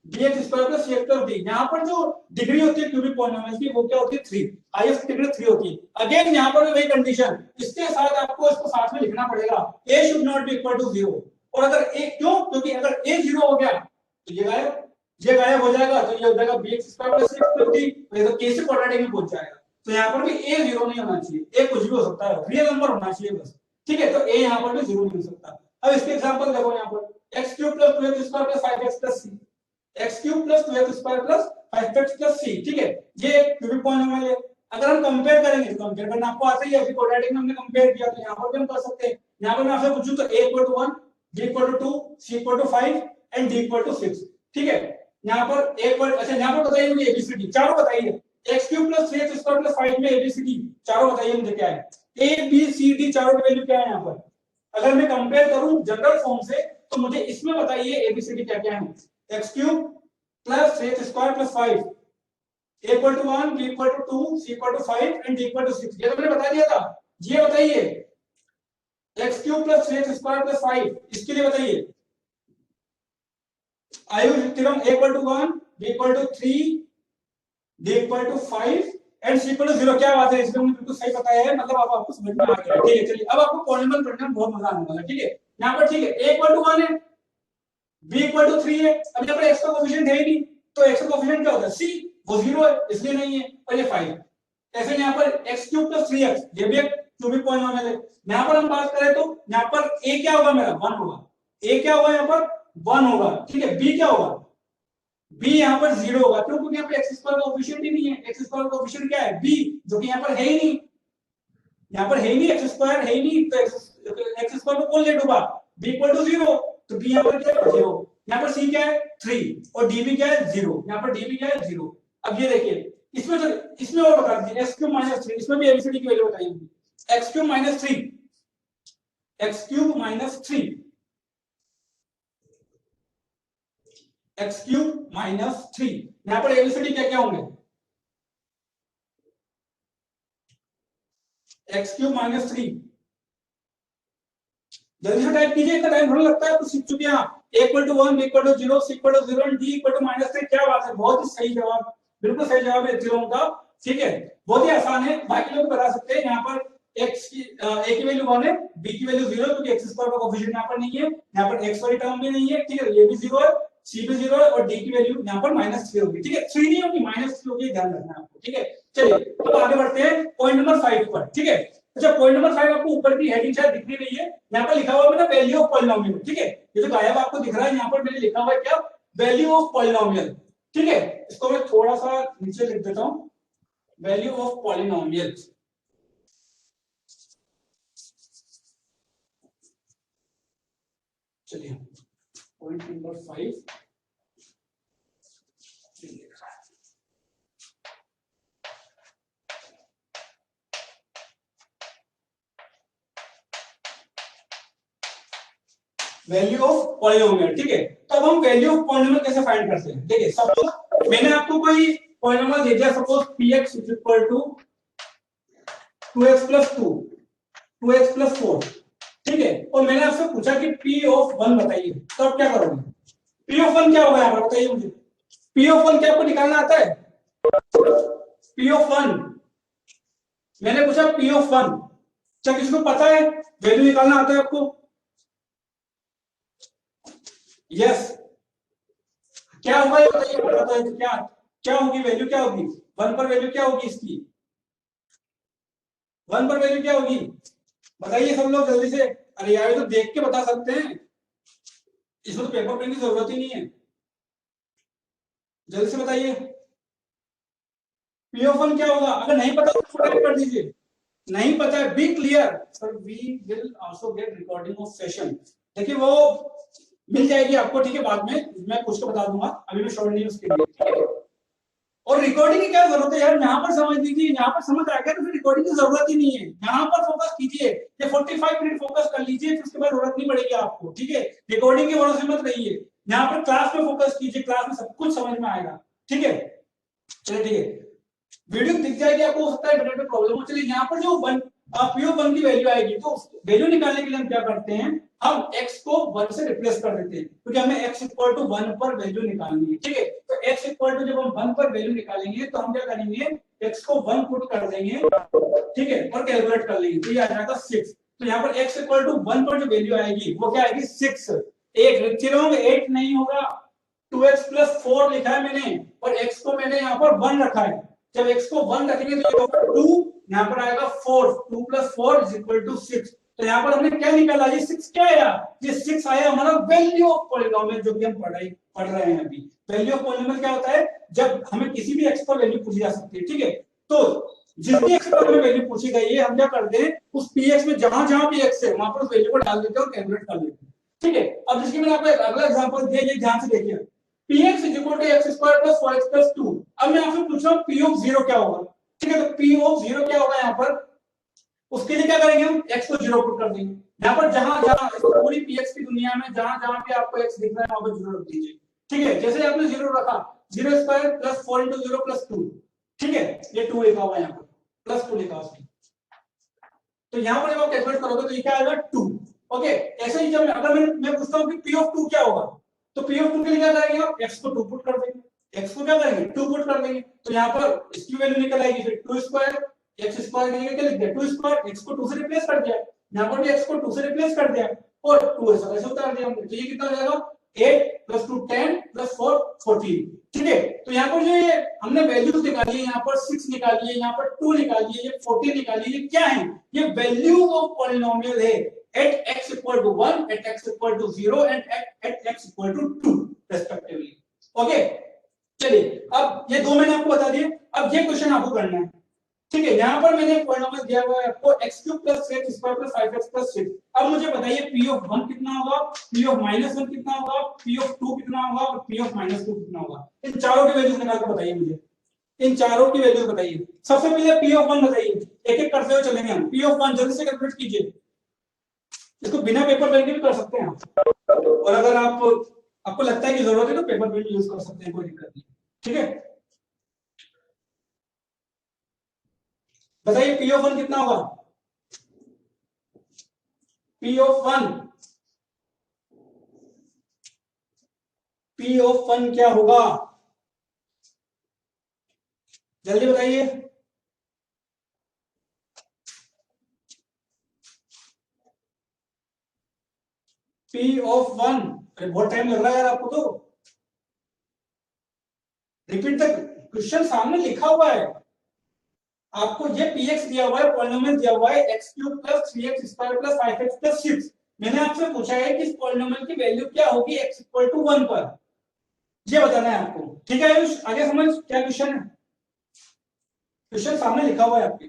bx² + cx + d। यहाँ पर जो डिग्री होती है क्यूबिक पॉलिनोमियल की वो क्या होती है 3, हाईएस्ट डिग्री 3 होती है। अगेन यहाँ पर वही कंडीशन, इसके साथ आपको इसको साथ में लिखना पड़ेगा, a should not be equal to 0। और अगर a क्यों? क्योंकि अगर a 0 हो गया तो ये गायब हो जाएगा, तो ये हो जाएगा bx² + cx + d, तो कैसे क्वाड्रेटिक में पहुंच जाएगा। तो यहाँ पर भी a 0 नहीं होना चाहिए, a कुछ भी हो सकता है, रियल नंबर होना चाहिए बस। ठीक है, तो a यहाँ पर भी 0 नहीं हो सकता। अब इसके एग्जांपल देखो, यहाँ पर x³ + 2x² + 5x + c, x³ + 2x² + 5x + c। ठीक है, ये क्यूबिक पॉलिनोमियल है। अगर हम कंपेयर करेंगे, कंपेयर करना आपको आता ही है, अभी क्वाड्रेटिक में हमने कंपेयर किया, तो यहाँ पर भी हम कर सकते हैं। यहाँ पर मैं आपसे पूछूं तो a = 1, b = 2, c = 5 and d = 6। ठीक है, यहाँ पर अच्छा यहाँ पर बताइए मुझे ABCD चारों बताइए। x³ + 3x² + 5 में ABCD चारों बताइए मुझे क्या है, A B C D चारों की वैल्यू क्या है यहाँ पर? अगर मैं कंपेयर करूं जनरल फॉर्म से तो मुझे इसमें बताइए ABCD क्या क्या है। x³ + 3x² + 5, a = 1, b = 2, c = 5 and d = 6। ये तो मैंने बता दिया था। ये बताइए x³ + 3x² + 5, इसके लिए बताइए आयुष त्रिकोण a = 1, b = 3, d = 5 and c = 0। क्या बात है, इसमें मुझे बिल्कुल सही पता है, मतलब अब आपको समझ में आ गया। ठीक है, चलिए अब आपको पॉलिनोमियल पढ़ने में बहुत मजा आने वाला है। ठीक है, यहाँ पर ठीक है a = 1 है, b = 3 है। अब यहाँ पर x का कोएफिशिएंट है ही नहीं, तो x का कोएफिशिएंट क्या होता है c, वो 0 है इसलिए नहीं है, और ये 5। ऐसे यहाँ पर x³ + 3x, ये भी एक क्यूबिक पॉलिनोमियल है। यहाँ पर हम बात करें तो यहाँ पर a क्या होगा मेरा 1 होगा, a क्या होगा यहाँ पर 1 होगा। ठीक है, b क्या होगा, b यहाँ पर 0 होगा, क्यों? क्योंकि यहाँ पे x² का कोएफिशिएंट ही नहीं है। x² का कोएफिशिएंट क्या है b, जो कि यहाँ पर है ही नहीं, यहाँ पर है ही नहीं, x² है ही नहीं, तो x² को कौन ले डूबा, b = 0, तो b यहाँ पर क्या है 0। यहाँ पर c क्या है 3 और d भी क्या है 0, यहाँ पर d भी क्या है 0। अब ये देखिए इसमें और बता दीजिए x³ - 3, इसमें भी ABCD की वैल्यू बताइए मुझे। x³ - 3, x³ - 3, x³ - 3, यहाँ पर ABCD क्या क्या होंगे, x³ - 3, जल्दी से टाइप कीजिए, इतना टाइम थोड़ा लगता है, तो सीख चुके हैं आप। a = 1, b = 0, c = 0 and d = -3। क्या बात है, बहुत ही सही जवाब, बिल्कुल सही जवाब है त्रिकोण का। ठीक है, बहुत ही आसान है, बाकी लोग बता सकते हैं। यहाँ पर x की a की वैल्यू 1 है, b की वैल्यू 0 क्योंकि x² का कोएफिशिएंट यहाँ पर नहीं है, यहाँ पर x वाली टर्म भी नहीं है। ठीक है, ये भी 0 है, c भी 0 है और d की वैल्यू यहाँ पर -3 होगी। ठीक है, 3 नहीं होगी, -3 होगी, ध्यान रखना आपको। ठीक है, चलिए अब आगे बढ़ते हैं पॉइंट नंबर 5 पर। ठीक है, अच्छा पॉइंट नंबर 5 आपको ऊपर की हेडिंग शायद दिख नहीं रही है, यहाँ पर लिखा हुआ है ना वैल्यू ऑफ पॉलिनोमियल। ठीक है, ये जो गायब आपको दिख रहा है यहाँ पर मैंने लिखा हुआ है क्या, वैल्यू ऑफ पॉलिनोमियल। ठीक है, इसको मैं थोड़ा सा नीचे लिख देता हूं, वैल्यू ऑफ पॉलिनोमियल। चलिए point number 5 value of polynomial. ठीक है, तो अब हम वैल्यू ऑफ पॉलिनोमियल कैसे फाइंड करते हैं। देखिए सपोज मैंने आपको कोई पॉलिनोमियल दे दिया, सपोज px = 2x + 2, 2x + 4। ठीक है, और मैंने आपसे पूछा कि p(1) बताइए, तो आप क्या करोगे, p(1) क्या होगा यहाँ पर बताइए मुझे। p(1) क्या आपको निकालना आता है, p(1) मैंने पूछा p(1), क्या किसी को पता है वैल्यू निकालना आता है आपको? यस, क्या होगा ये बताइए, पता है क्या क्या होगी, वैल्यू क्या होगी, 1 पर वैल्यू क्या होगी इसकी, 1 पर वैल्यू क्या होगी, बताइए सब लोग जल्दी से। अरे यार ये तो देख के बता सकते हैं, इसमें तो पेपर पेन की जरूरत ही नहीं है, जल्दी से बताइए। पी ऑफ वन क्या होगा, अगर नहीं पता तो फटाफट कर दीजिए, नहीं पता है be clear. Sir we will also get recording of session, देखिए वो मिल जाएगी आपको, ठीक है, बाद में मैं पूछ के बता दूंगा, अभी मैं श्योर नहीं हूं उसके लिए, ठीक है। और रिकॉर्डिंग की क्या जरूरत है यार, यहाँ पर समझ लीजिए, यहाँ पर समझ आ गया तो फिर रिकॉर्डिंग की जरूरत ही नहीं है, यहाँ पर फोकस कीजिए, ये 45 मिनट फोकस कर लीजिए, फिर उसके बाद जरूरत नहीं पड़ेगी आपको, ठीक है। रिकॉर्डिंग के भरोसे मत रहिए, यहाँ पर क्लास में फोकस कीजिए, क्लास में सब कुछ समझ में आएगा, ठीक है। चलिए ठीक है, वीडियो दिख जाएगी आपको, हो सकता है इंटरनेट में प्रॉब्लम हो। चलिए यहाँ पर जो पी ऑफ वन की वैल्यू आएगी, तो वैल्यू निकालने के लिए हम क्या करते हैं, हम x को 1 से रिप्लेस कर देते हैं, क्योंकि हमें x इक्वल टू 1 पर वैल्यू निकालनी है, ठीक है। तो x इक्वल टू जब हम 1 पर वैल्यू निकालेंगे तो हम क्या करेंगे, x को 1 पुट कर देंगे, ठीक है, और कैलकुलेट कर लेंगे, तो ये आ जाएगा 6। तो यहाँ पर x इक्वल टू 1 पर जो वैल्यू आएगी वो क्या आएगी, 6। एक लिख रहा हूं, 8 नहीं होगा, 2x प्लस 4 लिखा है मैंने, और x को मैंने यहाँ पर 1 रखा है, जब x को 1 रखेंगे तो ये होगा 2, यहाँ पर आएगा 4, 2 प्लस 4 इज इक्वल टू 6। तो यहाँ पर हमने क्या निकाला, ये 6 क्या आया, ये 6 आया हमारा वैल्यू ऑफ पॉलीनोमियल, जो कि हम पढ़ रहे हैं अभी। वैल्यू ऑफ पॉलीनोमियल क्या होता है, जब हमें किसी भी x पर वैल्यू पूछी जा सकती है, ठीक है। तो जिस भी x पर हमें वैल्यू पूछी गई है, हम क्या करते हैं, उस px में जहां जहां भी x है वहां पर उस वैल्यू को डाल देते हैं और कैलकुलेट कर लेते हैं, ठीक है। अब जिसकी मैंने आपको अगला एग्जांपल दिया, ये ध्यान से देखिए, px is equal to x square plus 4x plus 2। अब मैं आपसे पूछ रहा हूं p ऑफ 0 क्या होगा, ठीक है। तो p ऑफ 0 क्या होगा, यहाँ पर उसके लिए क्या करेंगे, हम x को 0 पुट कर देंगे, यहाँ पर जहां जहां पूरी px की दुनिया में जहां जहां पे आपको x दिख रहा है वहां पर 0 रख दीजिए, ठीक है। जैसे आपने 0 रखा, 0 स्क्वायर प्लस 4 इंटू 0 प्लस 2, ठीक है, ये 2 लिखा हुआ है यहाँ पर, प्लस 2 लिखा हुआ है, तो यहाँ पर जब आप कैलकुलेट करोगे तो ये क्या आएगा 2, ओके। ऐसे ही जब अगर मैं पूछता हूँ कि p ऑफ 2 क्या होगा, तो p ऑफ 2 के लिए क्या करेंगे, आप x को 2 पुट कर देंगे, x को क्या करेंगे 2 पुट कर देंगे, तो यहाँ पर इसकी वैल्यू निकल आएगी, फिर 2 स्क्वायर x स्क्वायर के लिए क्या लिख दिया, 2 स्क्वायर, x को 2 से रिप्लेस कर दिया, यहाँ पर भी x को 2 से रिप्लेस कर दिया, और 2 ऐसे उतार दिया हमने, तो ये कितना हो जाएगा 8 प्लस 2 10 प्लस 4 14, ठीक है। तो यहाँ पर जो ये हमने वैल्यूज निकाली है, यहाँ पर 6 निकाली है, यहाँ पर 2 निकाली है, ये 14 निकाली है, ये क्या है, ये वैल्यू ऑफ पॉलिनोमियल है at x equal to 1, at x equal to 0 and at x equal to 2 respectively, okay. चलिए अब ये दो मैंने आपको बता दिए, अब ये क्वेश्चन आपको करना है, ठीक है। यहाँ पर मैंने पॉलिनोमियल दिया हुआ है आपको x cube plus 6x square plus 5x plus 6। अब मुझे बताइए p ऑफ 1 कितना होगा, p ऑफ -1 कितना होगा, p ऑफ 2 कितना होगा और p ऑफ -2 कितना होगा। इन चारों की वैल्यूज निकाल कर बताइए मुझे, इन चारों की वैल्यूज बताइए। सबसे पहले p ऑफ 1 बताइए, एक एक करते हुए चलेंगे हम। p ऑफ 1 जल्दी से कैलकुलेट कीजिए, इसको बिना पेपर पेन के भी कर सकते हैं आप, और अगर आपको लगता है कि जरूरत है तो पेपर पेन यूज कर सकते हैं, कोई दिक्कत नहीं, ठीक है। बताइए p ऑफ 1 कितना होगा, p ऑफ 1, p ऑफ 1 क्या होगा, जल्दी बताइए। p ऑफ 1, अरे बहुत टाइम लग रहा है यार आपको, तो रिपीट द क्वेश्चन, सामने लिखा हुआ है आपको, ये px दिया हुआ है, पॉलिनोमियल दिया हुआ है x cube plus 3x square plus 5x plus 6। मैंने आपसे पूछा है कि इस पॉलिनोमियल की वैल्यू क्या होगी x इक्वल टू 1 पर, ये बताना है आपको, ठीक है आयुष। आगे समझ क्या क्वेश्चन है, क्वेश्चन सामने लिखा हुआ है आपके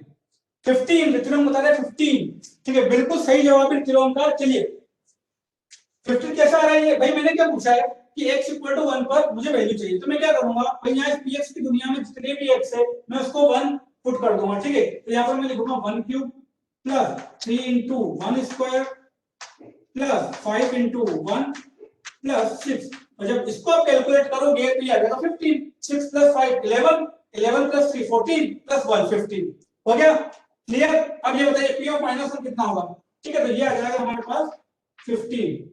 15, ऋतुरंग बता रहे 15, ठीक है, बिल्कुल सही जवाब है ऋतुरंग का। चलिए 15 कैसा आ रहा है ये, भाई मैंने क्या पूछा है कि x इक्वल टू 1 पर मुझे वैल्यू चाहिए, तो मैं क्या करूंगा भाई, यहाँ px की दुनिया में जितने भी x है मैं उसको 1 पुट कर दूंगा, ठीक है। तो यहाँ पर मैं लिखूंगा 1 cube plus 3 into 1 square plus 5 into 1 plus 6, और जब इसको आप कैलकुलेट करोगे तो ये आ जाएगा 15, 6 प्लस 5 11, 11 प्लस 3 14 प्लस 1 15, हो गया क्लियर। अब ये बताइए p ऑफ -1 कितना होगा, ठीक है, तो ये आ जाएगा हमारे पास 15।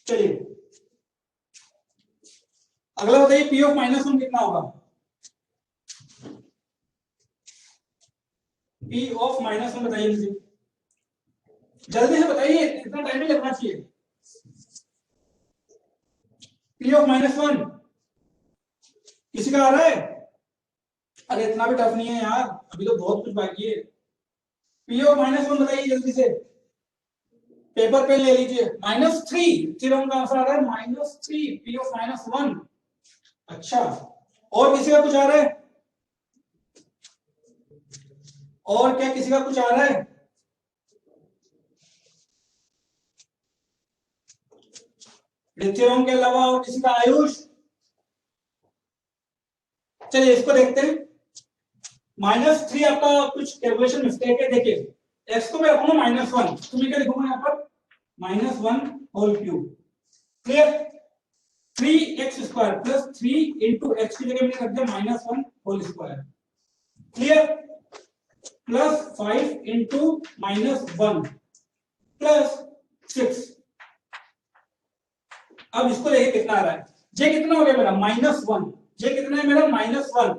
चलिए अगला बताइए p ऑफ -1 कितना होगा, p ऑफ -1 बताइए मुझे, जल्दी से बताइए, इतना टाइम नहीं लगना चाहिए। पी ऑफ -1 किसी का आ रहा है? अरे इतना भी टफ नहीं है यार, अभी तो बहुत कुछ बाकी है। पी ऑफ -1 बताइए जल्दी से, पेपर पेन ले लीजिए। -3 थ्योरम का आंसर आ रहा है -3 पी ऑफ -1। अच्छा, और किसी का कुछ आ रहा है? और क्या किसी का कुछ आ रहा है? थ्योरम के अलावा और किसी का? आयुष, चलिए इसको देखते हैं। -3 आपका कुछ कैलकुलेशन मिस्टेक है। देखिए x को मैं रखूंगा -1, तो मैं क्या लिखूंगा यहाँ पर? -1 whole cube. Clear? 3x² plus 3 into x की जगह मैंने रख दिया -1 whole square. Clear? Plus 5 into -1 plus 6। अब इसको देखिए कितना आ रहा है। ये कितना हो गया मेरा? -1। ये कितना है मेरा? -1।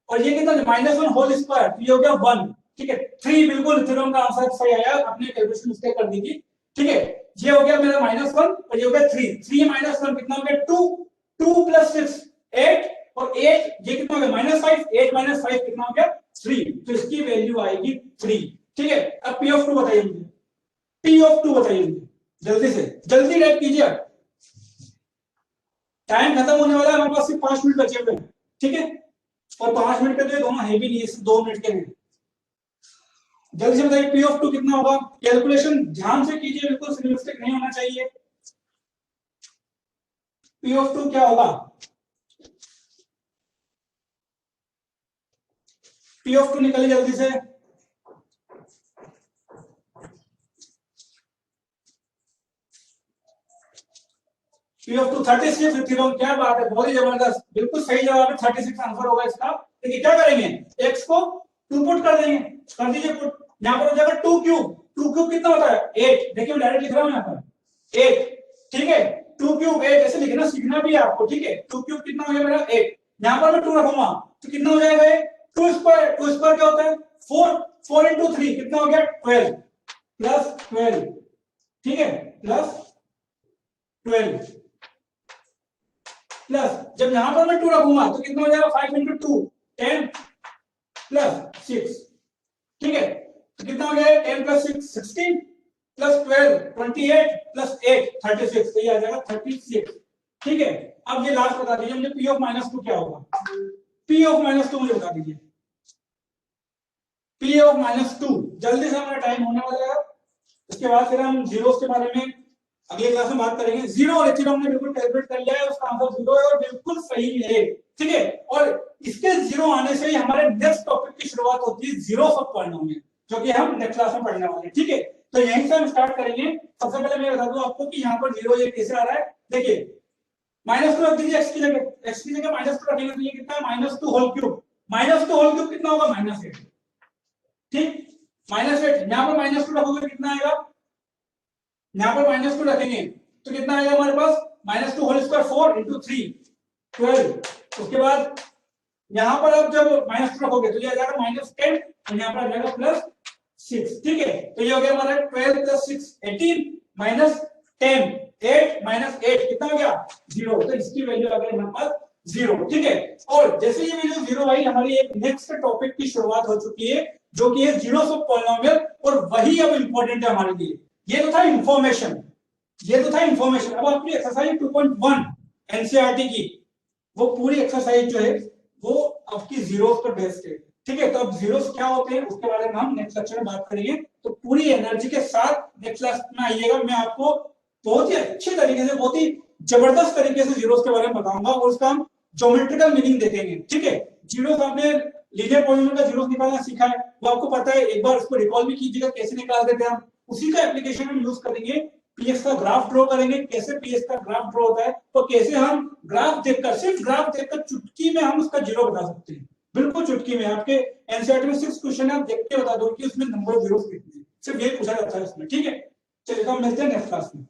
और ये कितना? -1 होल स्क्वायर, तो ये हो गया 1। ठीक है, 3 बिल्कुल थ्योरम का आंसर सही आया, आपने कैलकुलेशन मिस्टेक कर दी थी। ठीक है, ये हो गया मेरा -1 और ये हो गया 3। 3 -1 कितना हो गया? 2। 2 प्लस 6 8, और 8 ये कितना हो गया? -5। 8 - 5 कितना हो गया? 3। तो इसकी वैल्यू आएगी 3। ठीक है, अब P ऑफ 2 बताइए मुझे। P ऑफ 2 बताइए मुझे जल्दी से, जल्दी टाइप कीजिए। टाइम खत्म होने वाला है, हमारे पास सिर्फ 5 मिनट बचे हुए हैं। ठीक है, और 5 मिनट के तो ये दोनों है भी नहीं, सिर्फ 2 मिनट के हैं। जल्दी से बताइए P ऑफ 2 कितना होगा? कैलकुलेशन ध्यान से कीजिए, बिल्कुल सिलेबस्टिक नहीं होना चाहिए। P ऑफ 2 क्या होगा? P ऑफ 2 निकालिए जल्दी से। P of 2 36 theorem. क्या बात है, बहुत ही जबरदस्त, बिल्कुल सही जवाब है। 36 आंसर होगा इसका। देखिए क्या करेंगे, x को 2 पुट कर देंगे, कर दीजिए पुट। यहाँ पर हो जाएगा 2 क्यूब। 2 क्यूब कितना होता है? 8। देखिए मैं डायरेक्ट लिख रहा हूँ यहाँ पर 8। ठीक है, 2 क्यूब 8 ऐसे लिखना सीखना भी है आपको। ठीक है, 2 क्यूब कितना हो गया मेरा? 8। यहाँ पर मैं 2 रखूंगा तो कितना हो जाएगा? 2 स्क्वायर। 2 स्क्वायर क्या होता है? 4। 4 इंटू 3 कितना हो गया? 12 प्लस 12। ठीक है, प्लस 12 प्लस, जब यहां पर मैं 2 रखूंगा तो कितना हो जाएगा? 5 इंटू 2 10 प्लस 6। ठीक है, तो कितना हो गया? 10 प्लस 6 16 प्लस 12 28 प्लस 8 36। तो ये आ जाएगा 36। ठीक है, अब ये लास्ट बता दीजिए मुझे P ऑफ -2 क्या होगा? P ऑफ -2 मुझे बता दीजिए। P ऑफ -2 जल्दी से, हमारा टाइम होने वाला है। इसके बाद फिर हम जीरोस के बारे में अगले क्लास में बात करेंगे। जीरो और एच हमने बिल्कुल कैलकुलेट कर लिया है, उसका आंसर 0 है और बिल्कुल सही है। ठीक है, और इसके 0 आने से ही हमारे नेक्स्ट टॉपिक की शुरुआत होती है जीरोस ऑफ पॉलिनोमियल, जो कि हम नेक्स्ट क्लास में पढ़ने वाले हैं। ठीक है, तो यहीं से हम स्टार्ट करेंगे। सबसे पहले मैं बता दूं आपको कि यहाँ पर 0 ये कैसे आ रहा है। देखिए -2 रख दीजिए x की जगह, x की जगह -2 रखेंगे तो ये कितना है? -2 होल क्यूब। -2 होल क्यूब कितना होगा? -8। ठीक, -8। यहाँ पर -2 रखोगे कितना आएगा? यहाँ पर -2 रखेंगे तो कितना आएगा हमारे पास? -2 होल स्क्वायर 4 इंटू 3 12। उसके बाद यहाँ पर अब जब -2 रखोगे तो ये आ जाएगा -10 और यहाँ पर आ जाएगा +6। ठीक है, तो ये हो गया हमारा 12 प्लस 6 18 माइनस 10 8 माइनस 8 कितना हो गया? 0। तो इसकी वैल्यू आ गई हमारे पास 0। ठीक है, और जैसे ये वैल्यू 0 आई, हमारी एक नेक्स्ट टॉपिक की शुरुआत हो चुकी है, जो कि है जीरोस ऑफ पॉलिनोमियल। और वही अब इंपॉर्टेंट है हमारे लिए। ये तो था इंफॉर्मेशन, ये तो था इंफॉर्मेशन। अब आपकी एक्सरसाइज 2.1 एनसीईआरटी की वो पूरी एक्सरसाइज जो है वो आपकी जीरोस पर बेस्ड है। ठीक है, तो अब जीरोस क्या होते हैं उसके बारे में हम नेक्स्ट लेक्चर में बात करेंगे। तो पूरी एनर्जी के साथ नेक्स्ट क्लास में आइएगा, मैं आपको बहुत ही अच्छे तरीके से, बहुत ही जबरदस्त तरीके से जीरोस के बारे में बताऊंगा और उसका हम ज्योमेट्रिकल मीनिंग देखेंगे। ठीक है, जीरोस आपने लीनियर पॉलिनोमियल का जीरोस निकालना सीखा है, वो आपको पता है। एक बार उसको रिकॉल भी कीजिएगा कैसे निकालते थे हम। उसी का एप्लीकेशन हम यूज करेंगे। पीएस का ग्राफ ड्रॉ करेंगे, कैसे पीएस का ग्राफ ड्रॉ होता है, तो कैसे हम ग्राफ देखकर, सिर्फ ग्राफ देखकर चुटकी में हम उसका जीरो बता सकते हैं। बिल्कुल चुटकी में। आपके एनसीईआरटी में 6 क्वेश्चन है, आप देख के बता दो कि उसमें नंबर ऑफ जीरोस कितने हैं। सिर्फ ये पूछा जाता है उसमें। ठीक है, चलिए तो हम मिलते हैं नेक्स्ट क्लास में।